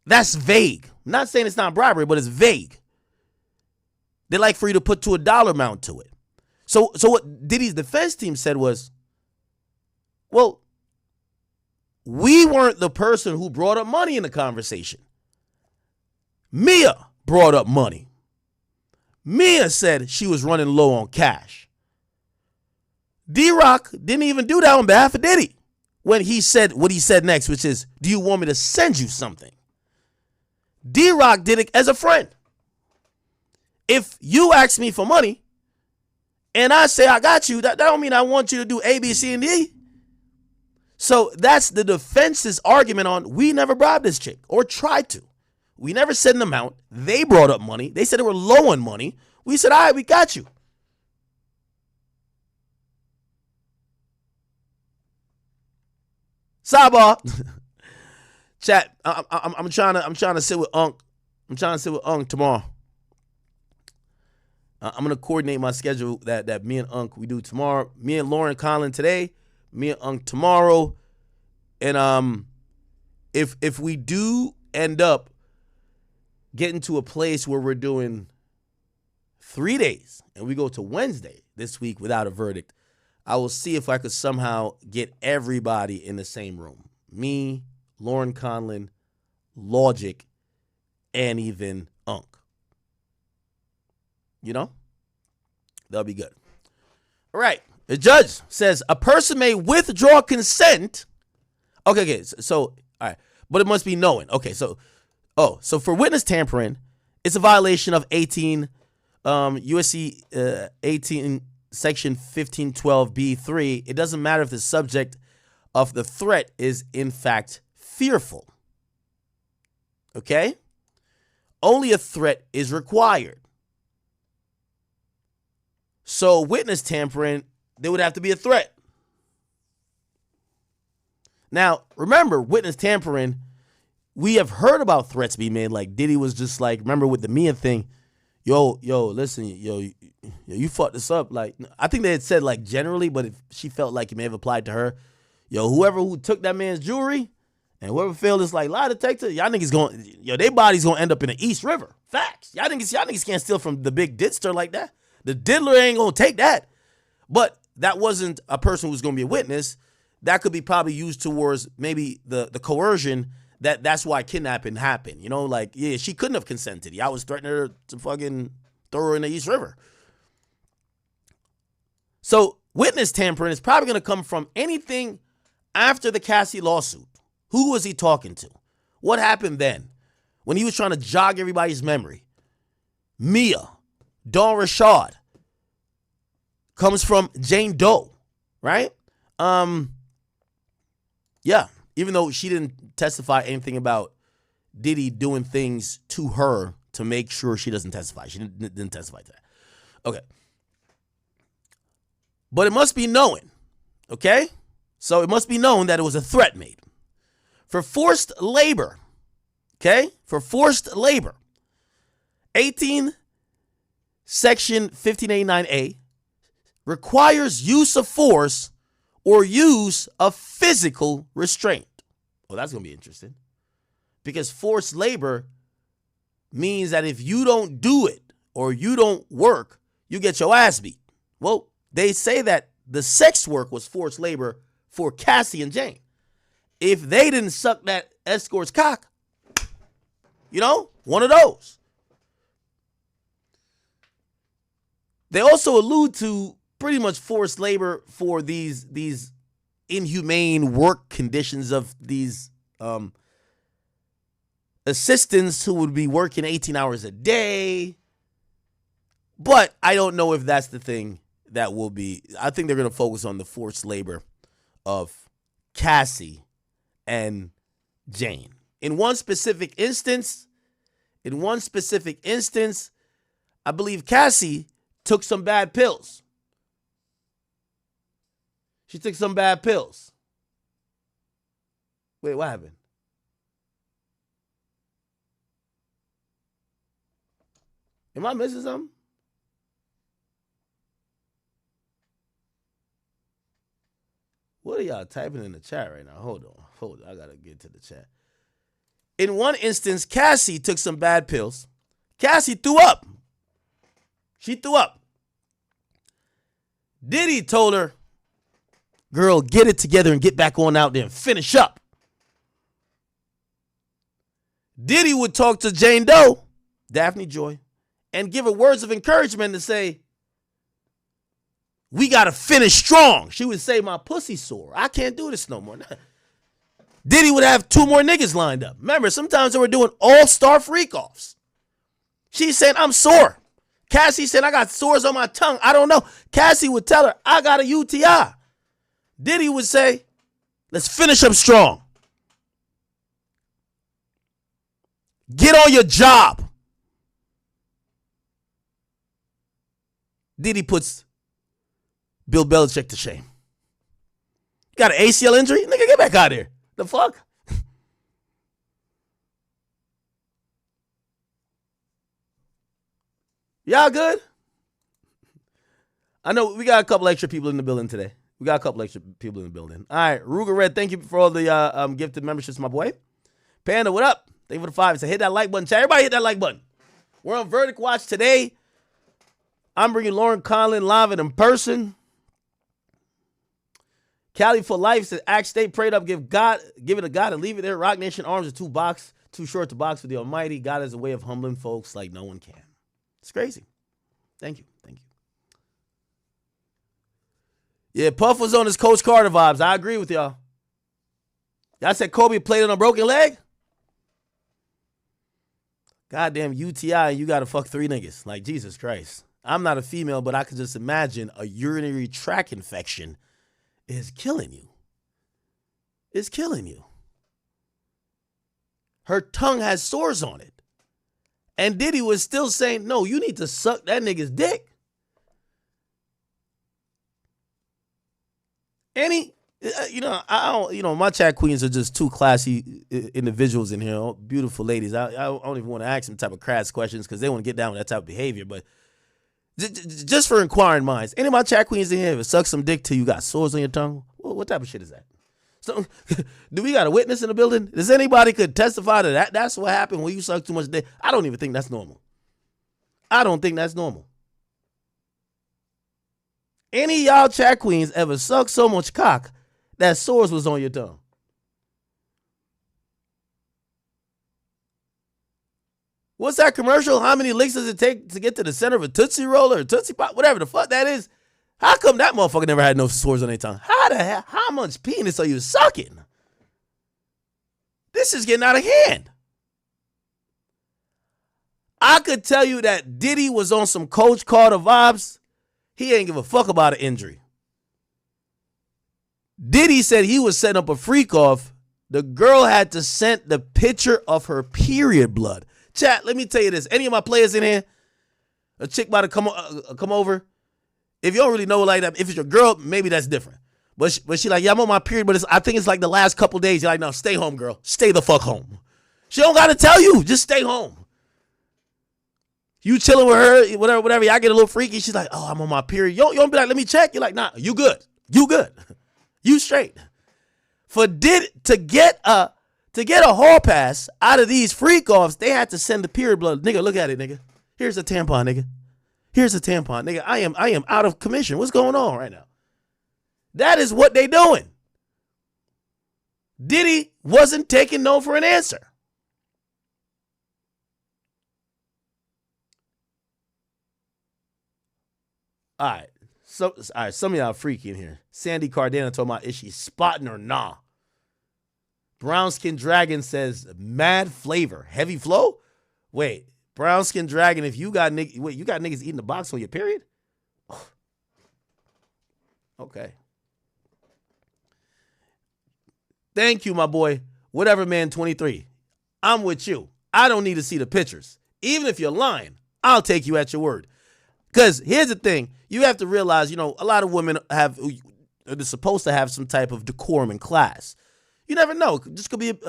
that's vague. I'm not saying it's not bribery, but it's vague. They like for you to put to a dollar amount to it. So what Diddy's defense team said was, well, we weren't the person who brought up money in the conversation. Mia brought up money. Mia said she was running low on cash. D-Roc didn't even do that on behalf of Diddy when he said what he said next, which is, do you want me to send you something? D-Roc did it as a friend. If you ask me for money and I say I got you, that don't mean I want you to do A, B, C, and D. So that's the defense's argument on we never bribed this chick or tried to. We never said an amount. They brought up money. They said they were low on money. We said, all right, we got you. Sidebar. Chat, I'm trying to sit with Unc. I'm trying to sit with Unc tomorrow. I'm gonna coordinate my schedule that me and Unc we do tomorrow. Me and Lauren Conlon today. Me and Unc tomorrow. And if we do end up getting to a place where we're doing 3 days and we go to Wednesday this week without a verdict, I will see if I could somehow get everybody in the same room. Me, Lauren Conlon, Logic, and even Unc. You know? That'll be good. All right. The judge says a person may withdraw consent. Okay. So, all right. But it must be knowing. Okay. So for witness tampering, it's a violation of 18 USC 18 section 1512B3. It doesn't matter if the subject of the threat is in fact fearful. Okay? Only a threat is required. So witness tampering, there would have to be a threat. Now, remember, witness tampering, we have heard about threats being made. Like Diddy was just like, remember with the Mia thing, yo, listen, you fucked this up. Like, I think they had said like generally, but if she felt like it may have applied to her, whoever who took that man's jewelry and whoever failed this like lie detector, y'all niggas going, their body's gonna end up in the East River. Facts. Y'all niggas can't steal from the big didster like that. The diddler ain't gonna take that. But that wasn't a person who's gonna be a witness. That could be probably used towards maybe the coercion that's why kidnapping happened. Like, yeah, she couldn't have consented. Y'all was threatening her to fucking throw her in the East River. So witness tampering is probably gonna come from anything after the Cassie lawsuit. Who was he talking to? What happened then? When he was trying to jog everybody's memory. Mia, Dawn Rashad, comes from Jane Doe, right? Yeah, even though she didn't testify anything about Diddy doing things to her to make sure she doesn't testify. She didn't testify to that. Okay. But it must be known, okay? So it must be known that it was a threat made. For forced labor, okay? For forced labor, 18 Section 1589A requires use of force or use of physical restraint. Well, that's going to be interesting. Because forced labor means that if you don't do it or you don't work, you get your ass beat. Well, they say that the sex work was forced labor for Cassie and Jane. If they didn't suck that escort's cock, one of those. They also allude to pretty much forced labor for these inhumane work conditions of these assistants who would be working 18 hours a day. But I don't know if that's the thing that will be. I think they're going to focus on the forced labor of Cassie and Jane. In one specific instance, I believe Cassie took some bad pills. She took some bad pills. Wait, what happened? Am I missing something? What are y'all typing in the chat right now? Hold on. I got to get to the chat. In one instance, Cassie took some bad pills. Cassie threw up. She threw up. Diddy told her, girl, get it together and get back on out there and finish up. Diddy would talk to Jane Doe, Daphne Joy, and give her words of encouragement to say, we got to finish strong. She would say, my pussy sore. I can't do this no more. Diddy would have 2 more niggas lined up. Remember, sometimes they were doing all-star freak-offs. She said, I'm sore. Cassie said, I got sores on my tongue. I don't know. Cassie would tell her, I got a UTI. Diddy would say, let's finish up strong. Get on your job. Diddy puts Bill Belichick to shame. Got an ACL injury? Nigga, get back out of here. The fuck? Y'all good? I know we got a couple extra people in the building today. All right, Ruger Red, thank you for all the gifted memberships, my boy. Panda, what up? Thank you for the 5. So hit that like button. Chat. Everybody hit that like button. We're on Verdict Watch today. I'm bringing Lauren Conlon live and in person. Cali for life says, act, stay prayed up, give it to God and leave it there. Roc Nation arms are too short to box for the Almighty. God has a way of humbling folks like no one can. It's crazy. Thank you. Yeah, Puff was on his Coach Carter vibes. I agree with y'all. Y'all said Kobe played on a broken leg? Goddamn UTI, and you got to fuck 3 niggas. Like, Jesus Christ. I'm not a female, but I can just imagine a urinary tract infection is killing you. It's killing you. Her tongue has sores on it. And Diddy was still saying, no, you need to suck that nigga's dick. My chat queens are just 2 classy individuals in here, beautiful ladies. I don't even want to ask them type of crass questions because they want to get down with that type of behavior. But just for inquiring minds, any of my chat queens in here, if it sucks some dick till you got sores on your tongue, what type of shit is that? So, do we got a witness in the building? Does anybody could testify to that? That's what happened when you suck too much dick. I don't even think that's normal. I don't think that's normal. Any of y'all chat queens ever sucked so much cock that sores was on your tongue? What's that commercial? How many licks does it take to get to the center of a Tootsie Roll or a Tootsie Pop? Whatever the fuck that is. How come that motherfucker never had no sores on their tongue? How the hell? How much penis are you sucking? This is getting out of hand. I could tell you that Diddy was on some Coach Carter vibes. He ain't give a fuck about an injury. Diddy said he was setting up a freak off. The girl had to send the picture of her period blood. Chat, let me tell you this. Any of my players in here, a chick about to come over. If you don't really know like that, if it's your girl, maybe that's different. But she like, yeah, I'm on my period, but I think it's like the last couple days. You're like, no, stay home, girl. Stay the fuck home. She don't got to tell you. Just stay home. You chilling with her, whatever. Y'all get a little freaky. She's like, oh, I'm on my period. You don't be like, let me check. You're like, nah, you good. You good. You straight. For to get a hall pass out of these freak offs, they had to send the period blood. Nigga, look at it, nigga. Here's a tampon, nigga. Here's a tampon, nigga. I am out of commission. What's going on right now? That is what they doing. Diddy wasn't taking no for an answer. All right. Some of y'all freaky in here. Sandy Cardano told me, is she spotting or nah? Brown Skin Dragon says, mad flavor. Heavy flow? Wait, Brown Skin Dragon, if you got you got niggas eating the box on your period? Okay. Thank you, my boy. Whatever, man, 23. I'm with you. I don't need to see the pictures. Even if you're lying, I'll take you at your word. Because here's the thing. You have to realize, a lot of women are supposed to have some type of decorum in class. You never know. This could be it's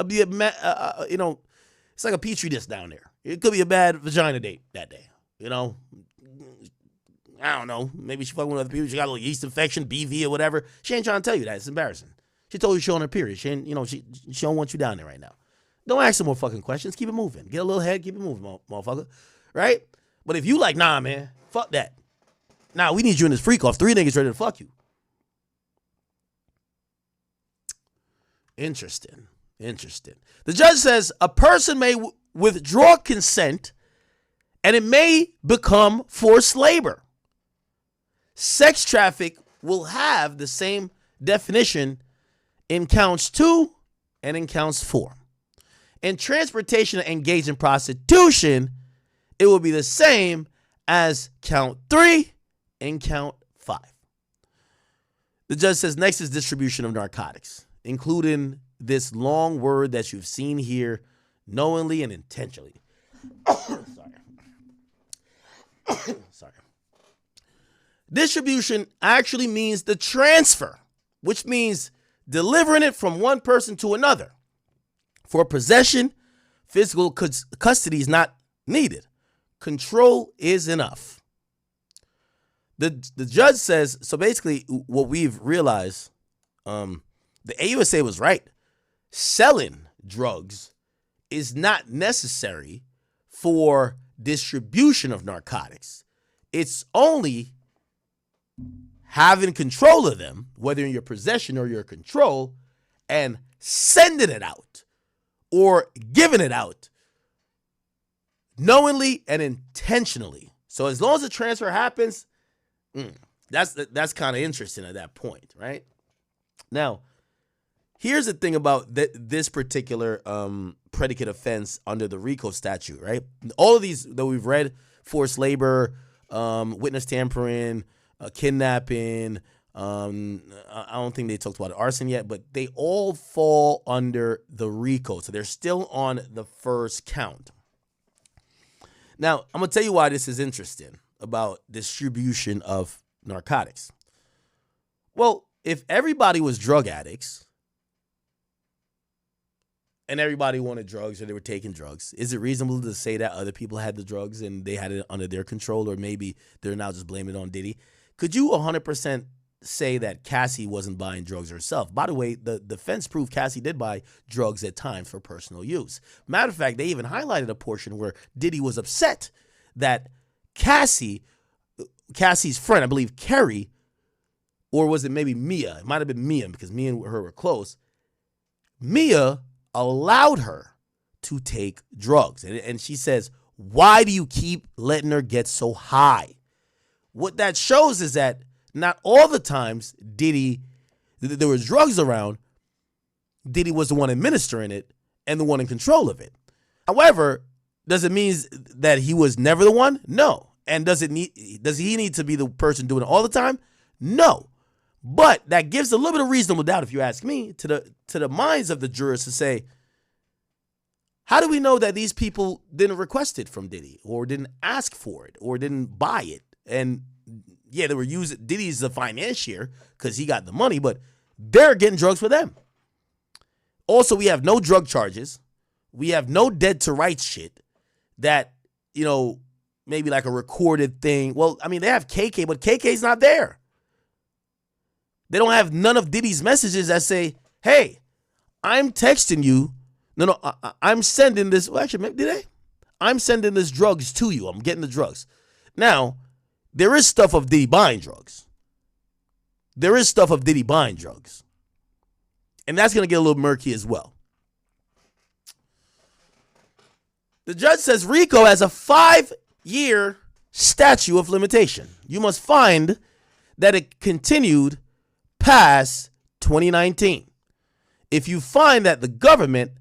like a petri dish down there. It could be a bad vagina date that day. I don't know. Maybe she fucking with other people. She got a little yeast infection, BV or whatever. She ain't trying to tell you that. It's embarrassing. She told you she on her period. She ain't, she don't want you down there right now. Don't ask some more fucking questions. Keep it moving. Get a little head. Keep it moving, motherfucker. Right? But if you like, nah, man, fuck that. Nah, we need you in this freak off. 3 niggas ready to fuck you. Interesting. The judge says a person may withdraw consent and it may become forced labor. Sex traffic will have the same definition in counts 2 and in counts 4. In transportation engaged in prostitution, it will be the same as count 3 and count 5. The judge says next is distribution of narcotics, including this long word that you've seen here, knowingly and intentionally. Sorry. Distribution actually means the transfer, which means delivering it from one person to another. For possession, physical custody is not needed. Control is enough. The judge says, so basically what we've realized, the AUSA was right. Selling drugs is not necessary for distribution of narcotics. It's only having control of them, whether in your possession or your control, and sending it out or giving it out knowingly and intentionally. So as long as the transfer happens, that's kind of interesting at that point, right? Now, here's the thing about this particular predicate offense under the RICO statute, right? All of these that we've read, forced labor, witness tampering, kidnapping, I don't think they talked about arson yet, but they all fall under the RICO. So they're still on the first count. Now, I'm going to tell you why this is interesting about distribution of narcotics. Well, if everybody was drug addicts and everybody wanted drugs or they were taking drugs, is it reasonable to say that other people had the drugs and they had it under their control, or maybe they're now just blaming it on Diddy? Could you 100% say that Cassie wasn't buying drugs herself? By the way, the defense proved Cassie did buy drugs at times for personal use. Matter of fact, they even highlighted a portion where Diddy was upset that Cassie's friend, I believe Kerry, or was it maybe Mia? It might have been Mia because me and her were close. Mia allowed her to take drugs. And she says, why do you keep letting her get so high? What that shows is that not all the times Diddy, there was drugs around, Diddy was the one administering it and the one in control of it. However, does it mean that he was never the one? No. And does he need to be the person doing it all the time? No. But that gives a little bit of reasonable doubt, if you ask me, to the minds of the jurors to say, how do we know that these people didn't request it from Diddy or didn't ask for it or didn't buy it? And yeah, they were using Diddy's a financier because he got the money, but they're getting drugs for them. Also, we have no drug charges. We have no dead to rights shit that, maybe like a recorded thing. Well, I mean, they have KK, but KK's not there. They don't have none of Diddy's messages that say, hey, I'm texting you. No, I'm sending this. Well, actually, did they? I'm sending this drugs to you. I'm getting the drugs. Now, there is stuff of Diddy buying drugs. And that's going to get a little murky as well. The judge says RICO has a 5-year statute of limitation. You must find that it continued past 2019. If you find that the government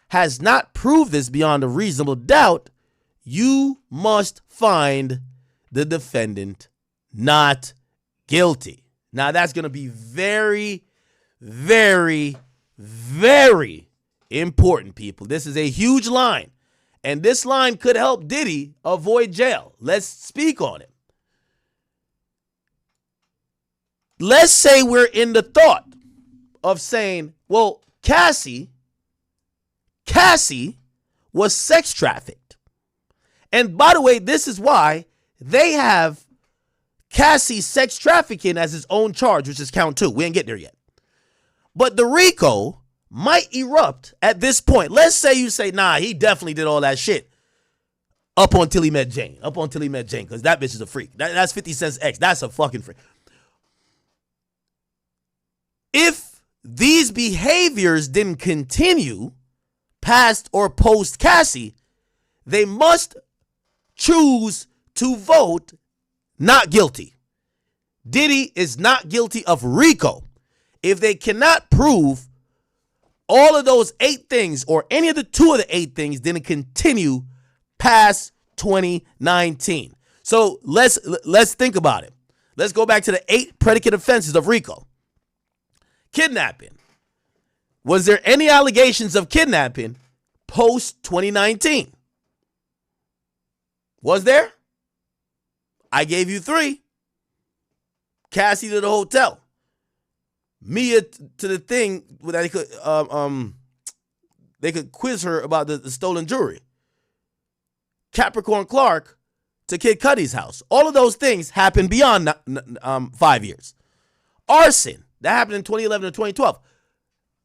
has not proved this beyond a reasonable doubt, you must find the defendant not guilty. Now, that's going to be very, very, very important, people. This is a huge line, and this line could help Diddy avoid jail. Let's speak on it. Let's say we're in the thought of saying, well, Cassie was sex trafficked. And by the way, this is why they have Cassie sex trafficking as his own charge, which is count 2. We ain't get there yet. But the RICO might erupt at this point. Let's say you say, nah, he definitely did all that shit up until he met Jane. Because that bitch is a freak. That's 50 Cent's ex. That's a fucking freak. If these behaviors didn't continue past or post Cassie, they must choose to vote not guilty. Diddy is not guilty of RICO. If they cannot prove all of those 8 things or any of the 2 of the 8 things didn't continue past 2019. So let's think about it. Let's go back to the 8 predicate offenses of RICO. Kidnapping. Was there any allegations of kidnapping post 2019? Was there? I gave you 3. Cassie to the hotel. Mia to the thing that they could quiz her about the stolen jewelry. Capricorn Clark to Kid Cudi's house. All of those things happened beyond 5 years. Arson, that happened in 2011 and 2012.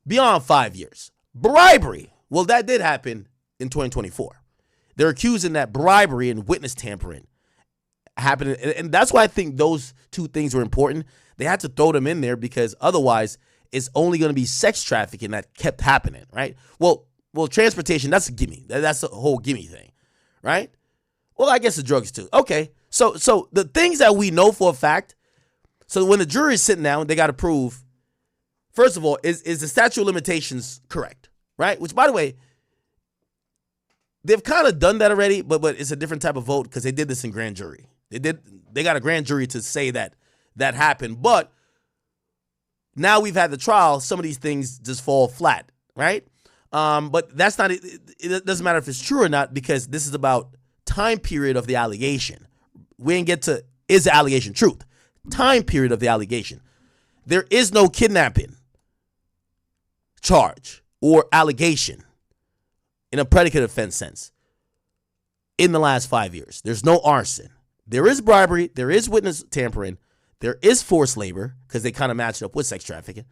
Beyond 5 years. Bribery, well, that did happen in 2024. They're accusing that bribery and witness tampering happened. And that's why I think those 2 things were important. They had to throw them in there because otherwise it's only going to be sex trafficking that kept happening, right? Well, transportation, that's a gimme. That's a whole gimme thing, right? Well, I guess the drugs too. Okay, so the things that we know for a fact, so when the jury is sitting down, they got to prove, first of all, is the statute of limitations correct, right? Which, by the way, they've kind of done that already, but it's a different type of vote because they did this in grand jury. They got a grand jury to say that happened, but now we've had the trial. Some of these things just fall flat, right? But that's not. It doesn't matter if it's true or not because this is about time period of the allegation. We didn't get to is the allegation truth. Time period of the allegation. There is no kidnapping charge or allegation in a predicate offense sense in the last 5 years. There's no arson. There is bribery. There is witness tampering. There is forced labor because they kind of match it up with sex trafficking.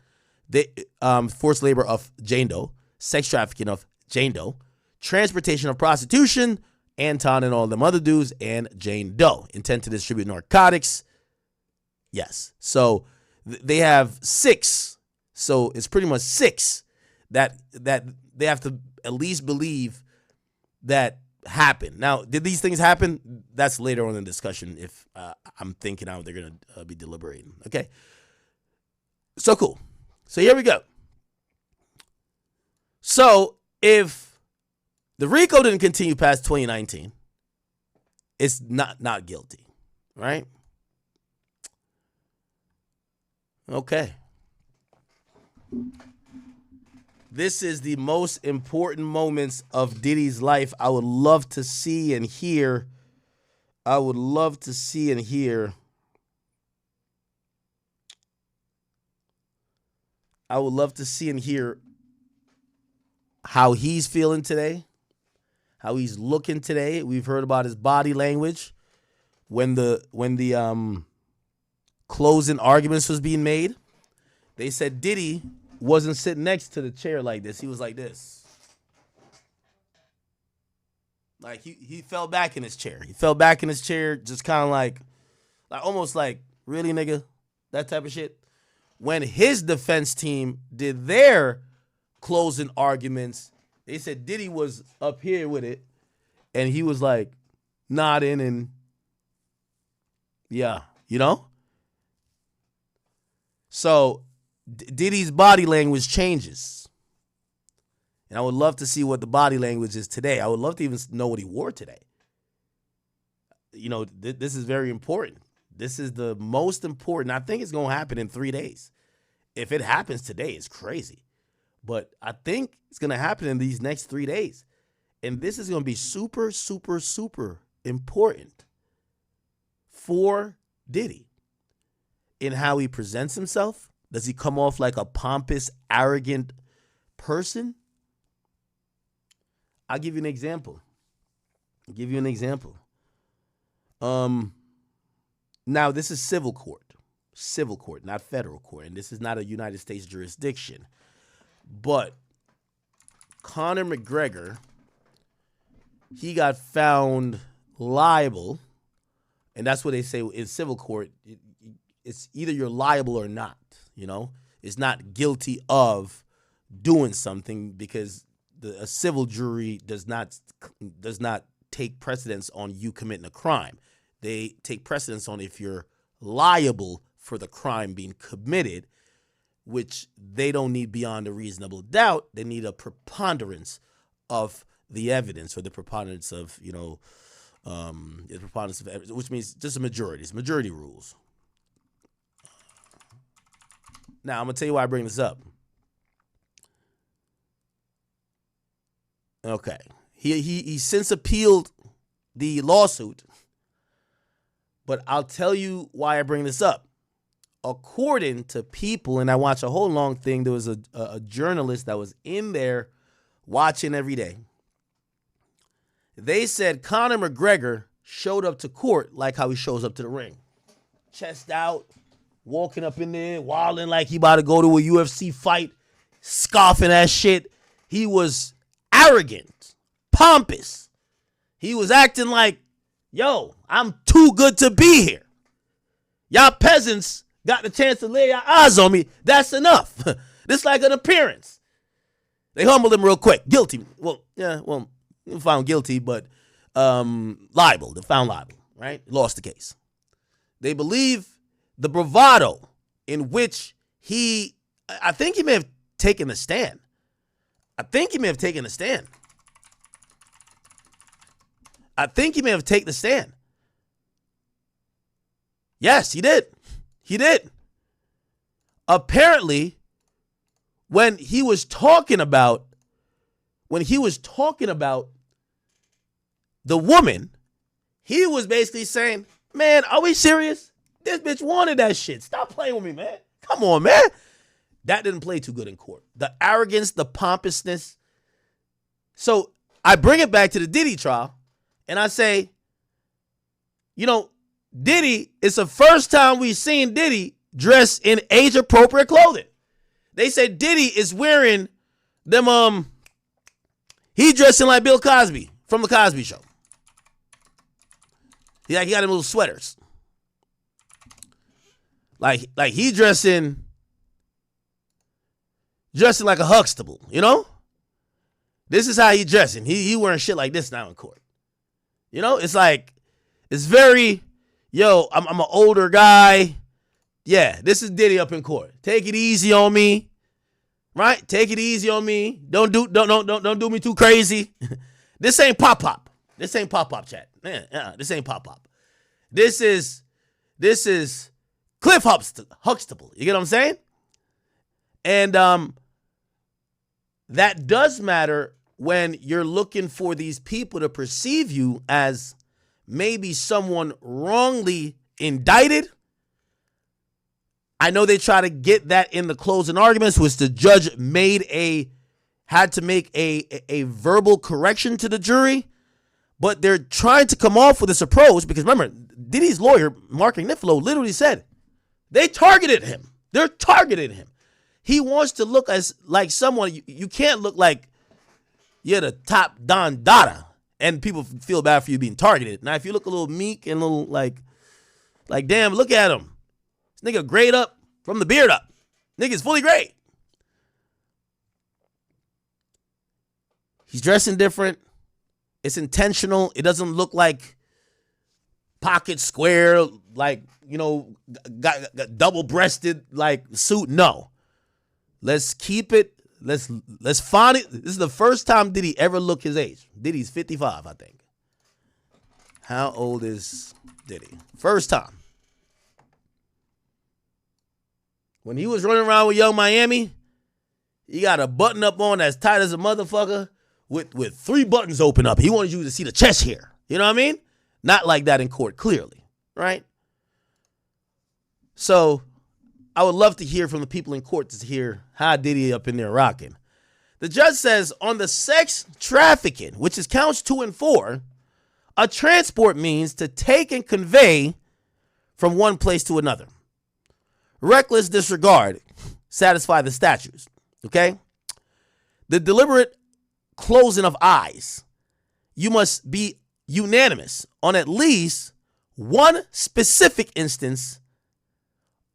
Forced labor of Jane Doe, sex trafficking of Jane Doe, transportation of prostitution, Anton and all them other dudes, and Jane Doe. Intent to distribute narcotics. Yes. So they have 6. So it's pretty much 6 that they have to at least believe that happened. Now, did these things happen? That's later on in the discussion if I'm thinking how they're going to be deliberating. Okay. So cool. So here we go. So if the RICO didn't continue past 2019, it's not guilty, right? Okay. This is the most important moments of Diddy's life. I would love to see and hear. I would love to see and hear. I would love to see and hear how he's feeling today, how he's looking today. We've heard about his body language when the closing arguments was being made. They said Diddy wasn't sitting next to the chair like this. He was like this. Like he fell back in his chair. He fell back in his chair, just kind of like almost like, really, nigga? That type of shit. When his defense team did their closing arguments, they said Diddy was up here with it, and he was like nodding and yeah, you know? So Diddy's body language changes. And I would love to see what the body language is today. I would love to even know what he wore today. You know, this is very important. This is the most important. I think it's going to happen in 3 days. If it happens today, it's crazy. But I think it's going to happen in these next 3 days. And this is going to be super, super, super important for Diddy in how he presents himself. Does he come off like a pompous, arrogant person? I'll give you an example. Now, this is civil court, not federal court, and this is not a United States jurisdiction. But Conor McGregor, he got found liable, and that's what they say in civil court. It's either you're liable or not, you know? It's not guilty of doing something, because a civil jury does not take precedence on you committing a crime. They take precedence on if you're liable for the crime being committed, which they don't need beyond a reasonable doubt. They need a preponderance of the evidence, or the preponderance of, the preponderance of evidence, which means just a majority. It's majority rules. Now, I'm going to tell you why I bring this up. Okay. He since appealed the lawsuit, but I'll tell you why I bring this up. According to people, and I watched a whole long thing, there was a journalist that was in there watching every day. They said Conor McGregor showed up to court like how he shows up to the ring. Chest out, walking up in there, wilding like he about to go to a UFC fight, scoffing at shit. He was arrogant, pompous. He was acting like, yo, I'm too good to be here. Y'all peasants got the chance to lay your eyes on me. That's enough. This like an appearance. They humbled him real quick. Guilty. Found guilty, but liable. They found liable, right? Lost the case. They believe the bravado in which I think he may have taken a stand. I think he may have taken the stand. Yes, he did. He did. Apparently, when he was talking about the woman, he was basically saying, man, are we serious? This bitch wanted that shit. Stop playing with me, man. Come on, man. That didn't play too good in court. The arrogance, the pompousness. So I bring it back to the Diddy trial, and I say, Diddy, it's the first time we've seen Diddy dressed in age-appropriate clothing. They say Diddy is wearing them, he dressing like Bill Cosby from the Cosby Show. He got them little sweaters. Like he dressing like a Huxtable, This is how he dressing. He wearing shit like this now in court. It's like, it's very, I'm an older guy. Yeah, this is Diddy up in court. Take it easy on me. Right? Take it easy on me. Don't do me too crazy. This ain't pop-pop. This ain't pop-pop, chat. This ain't pop-pop. This is Cliff Huxtable. You get what I'm saying? And that does matter when you're looking for these people to perceive you as maybe someone wrongly indicted. I know they try to get that in the closing arguments, which the judge had to make a verbal correction to the jury. But they're trying to come off with this approach because, remember, Diddy's lawyer, Mark Agnifilo, literally said they targeted him. They're targeting him. He wants to look like someone. You can't look like you're the top Don Dada and people feel bad for you being targeted. Now, if you look a little meek and a little like damn, look at him. This nigga grayed up from the beard up. Nigga's fully grayed. He's dressing different. It's intentional. It doesn't look like pocket square, like, got double-breasted like suit. No. Let's keep it. Let's find it. This is the first time Diddy ever looked his age. Diddy's 55, I think. How old is Diddy? First time. When he was running around with Young Miami, he got a button up on as tight as a motherfucker with 3 buttons open up. He wanted you to see the chest hair. You know what I mean? Not like that in court, clearly. Right? So I would love to hear from the people in court to hear how Diddy up in there rocking. The judge says on the sex trafficking, which is counts 2 and 4, a transport means to take and convey from one place to another. Reckless disregard satisfy the statutes, okay? The deliberate closing of eyes. You must be unanimous on at least one specific instance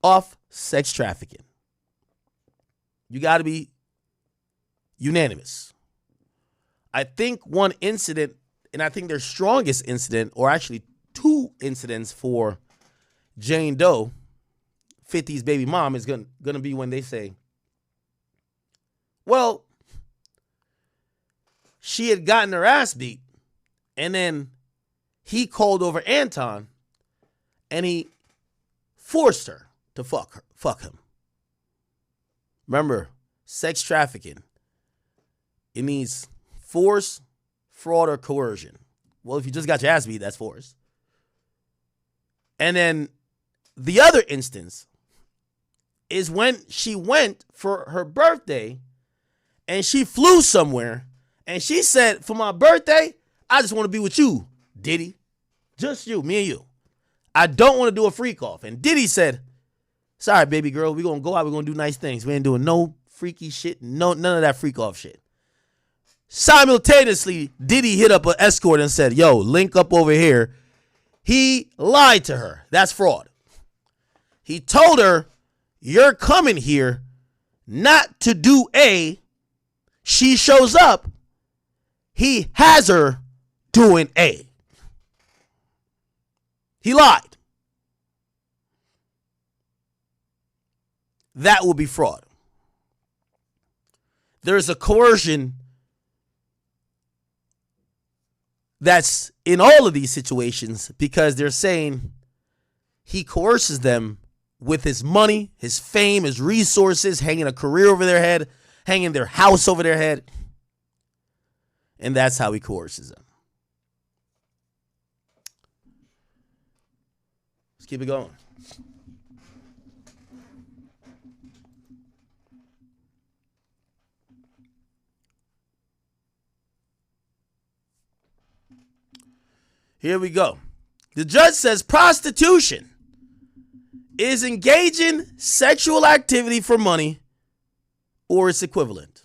of sex trafficking. You got to be unanimous. I think one incident, and I think their strongest incident, or actually two incidents for Jane Doe, 50's baby mom, is going to be when they say, well, she had gotten her ass beat, and then he called over Anton, and he forced her to fuck him. Remember, sex trafficking, it means force, fraud, or coercion. Well, if you just got your ass beat, that's force. And then the other instance is when she went for her birthday and she flew somewhere and she said, for my birthday, I just want to be with you, Diddy. Just you, me and you. I don't want to do a freak off. And Diddy said, sorry, baby girl, we're going to go out, we're going to do nice things. We ain't doing no freaky shit, none of that freak off shit. Simultaneously, Diddy hit up an escort and said, yo, link up over here. He lied to her. That's fraud. He told her, you're coming here not to do A. She shows up. He has her doing A. He lied. That will be fraud. There is a coercion that's in all of these situations because they're saying he coerces them with his money, his fame, his resources, hanging a career over their head, hanging their house over their head. And that's how he coerces them. Let's keep it going. Here we go. The judge says prostitution is engaging sexual activity for money or its equivalent.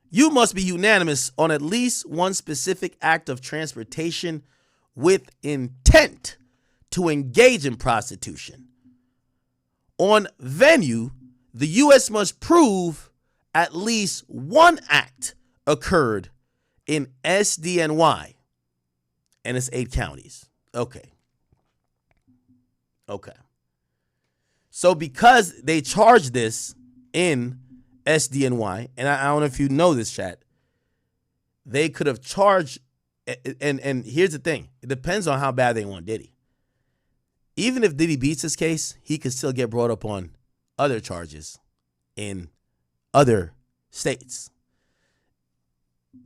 You must be unanimous on at least one specific act of transportation with intent to engage in prostitution. On venue, the U.S. must prove at least one act occurred in SDNY, and it's 8 counties. Okay. So because they charged this in SDNY, and I don't know if you know this, chat, they could have charged, and here's the thing, it depends on how bad they want Diddy. Even if Diddy beats this case, he could still get brought up on other charges in other states.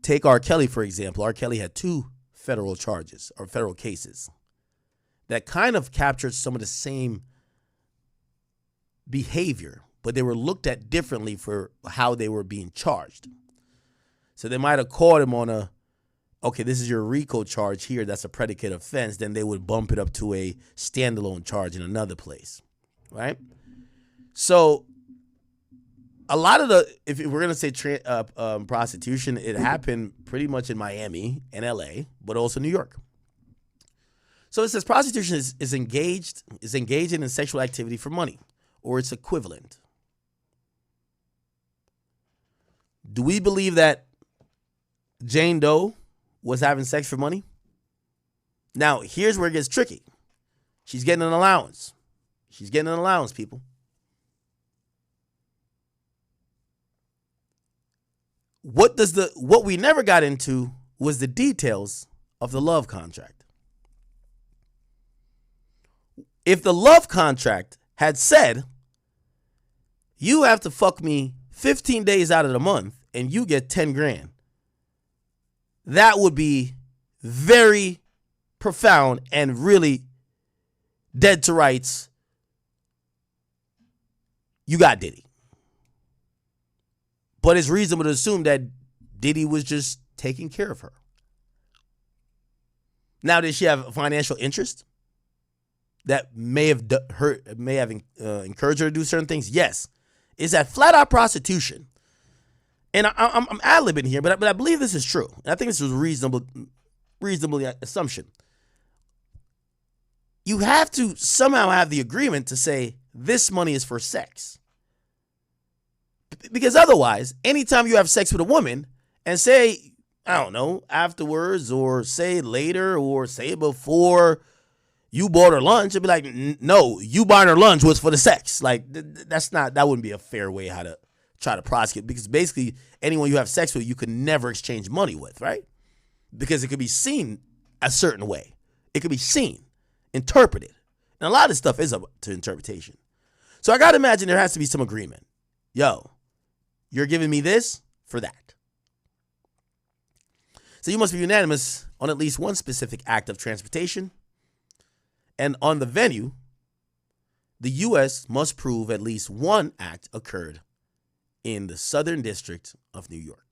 Take R. Kelly, for example. R. Kelly had 2 federal charges or federal cases that kind of captured some of the same behavior, but they were looked at differently for how they were being charged. So they might have caught him on okay, this is your RICO charge here, that's a predicate offense, then they would bump it up to a standalone charge in another place, right? So a lot of if we're going to say prostitution, it happened pretty much in Miami and LA, but also New York. So it says prostitution is engaging in sexual activity for money or its equivalent. Do we believe that Jane Doe was having sex for money? Now, here's where it gets tricky. She's getting an allowance. People. What we never got into was the details of the love contract. If the love contract had said, you have to fuck me 15 days out of the month and you get 10 grand, that would be very profound and really dead to rights. You got Diddy. But it's reasonable to assume that Diddy was just taking care of her. Now, did she have a financial interest? that may have encouraged her to do certain things? Yes. Is that flat out prostitution? And I'm ad-libbing here, but I believe this is true. And I think this is a reasonable assumption. You have to somehow have the agreement to say this money is for sex. Because otherwise, anytime you have sex with a woman and say, I don't know, afterwards or say later or say before you bought her lunch, it'd be like, no, you buying her lunch was for the sex. Like, that wouldn't be a fair way how to try to prosecute, because basically anyone you have sex with, you could never exchange money with, right? Because it could be seen a certain way. It could be seen, interpreted. And a lot of stuff is up to interpretation. So I got to imagine there has to be some agreement. Yo, you're giving me this for that. So you must be unanimous on at least one specific act of transportation. And on the venue, the U.S. must prove at least one act occurred in the Southern District of New York.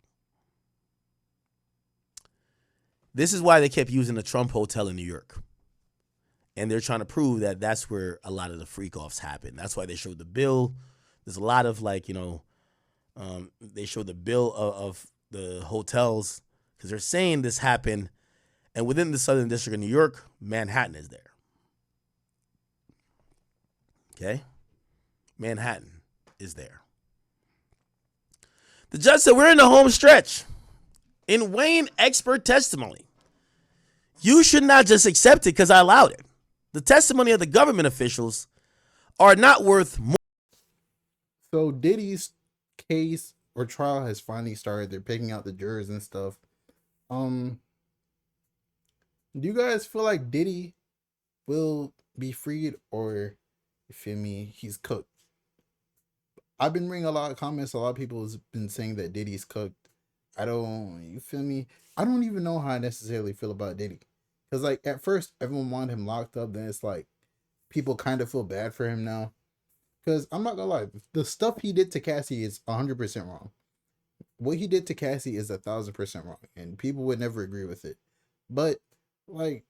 This is why they kept using the Trump Hotel in New York. And they're trying to prove that that's where a lot of the freak-offs happen. That's why they showed the bill. There's a lot of they showed the bill of the hotels because they're saying this happened. And within the Southern District of New York, Manhattan is there. Okay? Manhattan is there. The judge said, we're in the home stretch. In Wayne expert testimony, you should not just accept it because I allowed it. The testimony of the government officials are not worth more. So Diddy's case or trial has finally started. They're picking out the jurors and stuff. Do you guys feel like Diddy will be freed, or you feel me, he's cooked? I've been reading a lot of comments. A lot of people have been saying that Diddy's cooked. You feel me? I don't even know how I necessarily feel about Diddy. Because, like, at first, everyone wanted him locked up. Then it's like, people kind of feel bad for him now. Because, I'm not going to lie, the stuff he did to Cassie is 100% wrong. What he did to Cassie is 1,000% wrong. And people would never agree with it. But, like,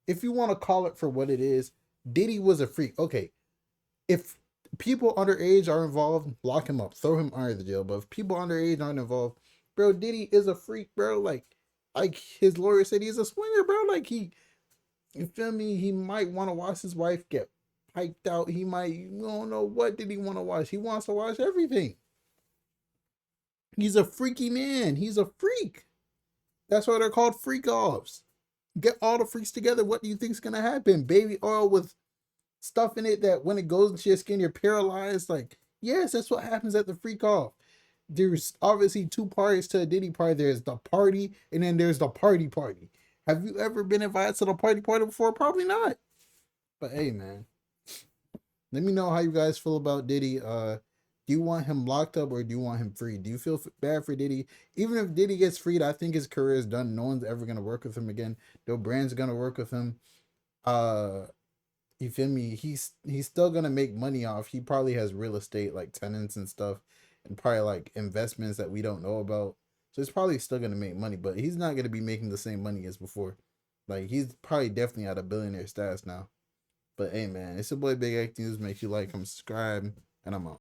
if you want to call it for what it is, Diddy was a freak. Okay, if people underage are involved, lock him up, throw him under the jail. But if people underage aren't involved, bro, Diddy is a freak, bro. Like his lawyer said, he's a swinger, bro. Like you feel me? He might want to watch his wife get piped out. He might, you don't know what did he want to watch. He wants to watch everything. He's a freaky man. He's a freak. That's why they're called freak offs. Get all the freaks together. What do you think is gonna happen? Baby oil with stuff in it that when it goes into your skin, you're paralyzed. Like, yes, that's what happens at the freak off. There's obviously two parties to a Diddy party. There's the party, and then there's the party party. Have you ever been invited to the party party before? Probably not. But hey, man, let me know how you guys feel about Diddy. Do you want him locked up or do you want him free? Do you feel bad for Diddy? Even if Diddy gets freed, I think his career is done. No one's ever gonna work with him again. No brand's gonna work with him. You feel me? He's still gonna make money off. He probably has real estate like tenants and stuff, and probably like investments that we don't know about. So it's probably still gonna make money, but he's not gonna be making the same money as before. Like he's probably definitely at a billionaire status now. But hey, man, it's your boy Big X News. Make sure you like, comment, subscribe, and I'm out.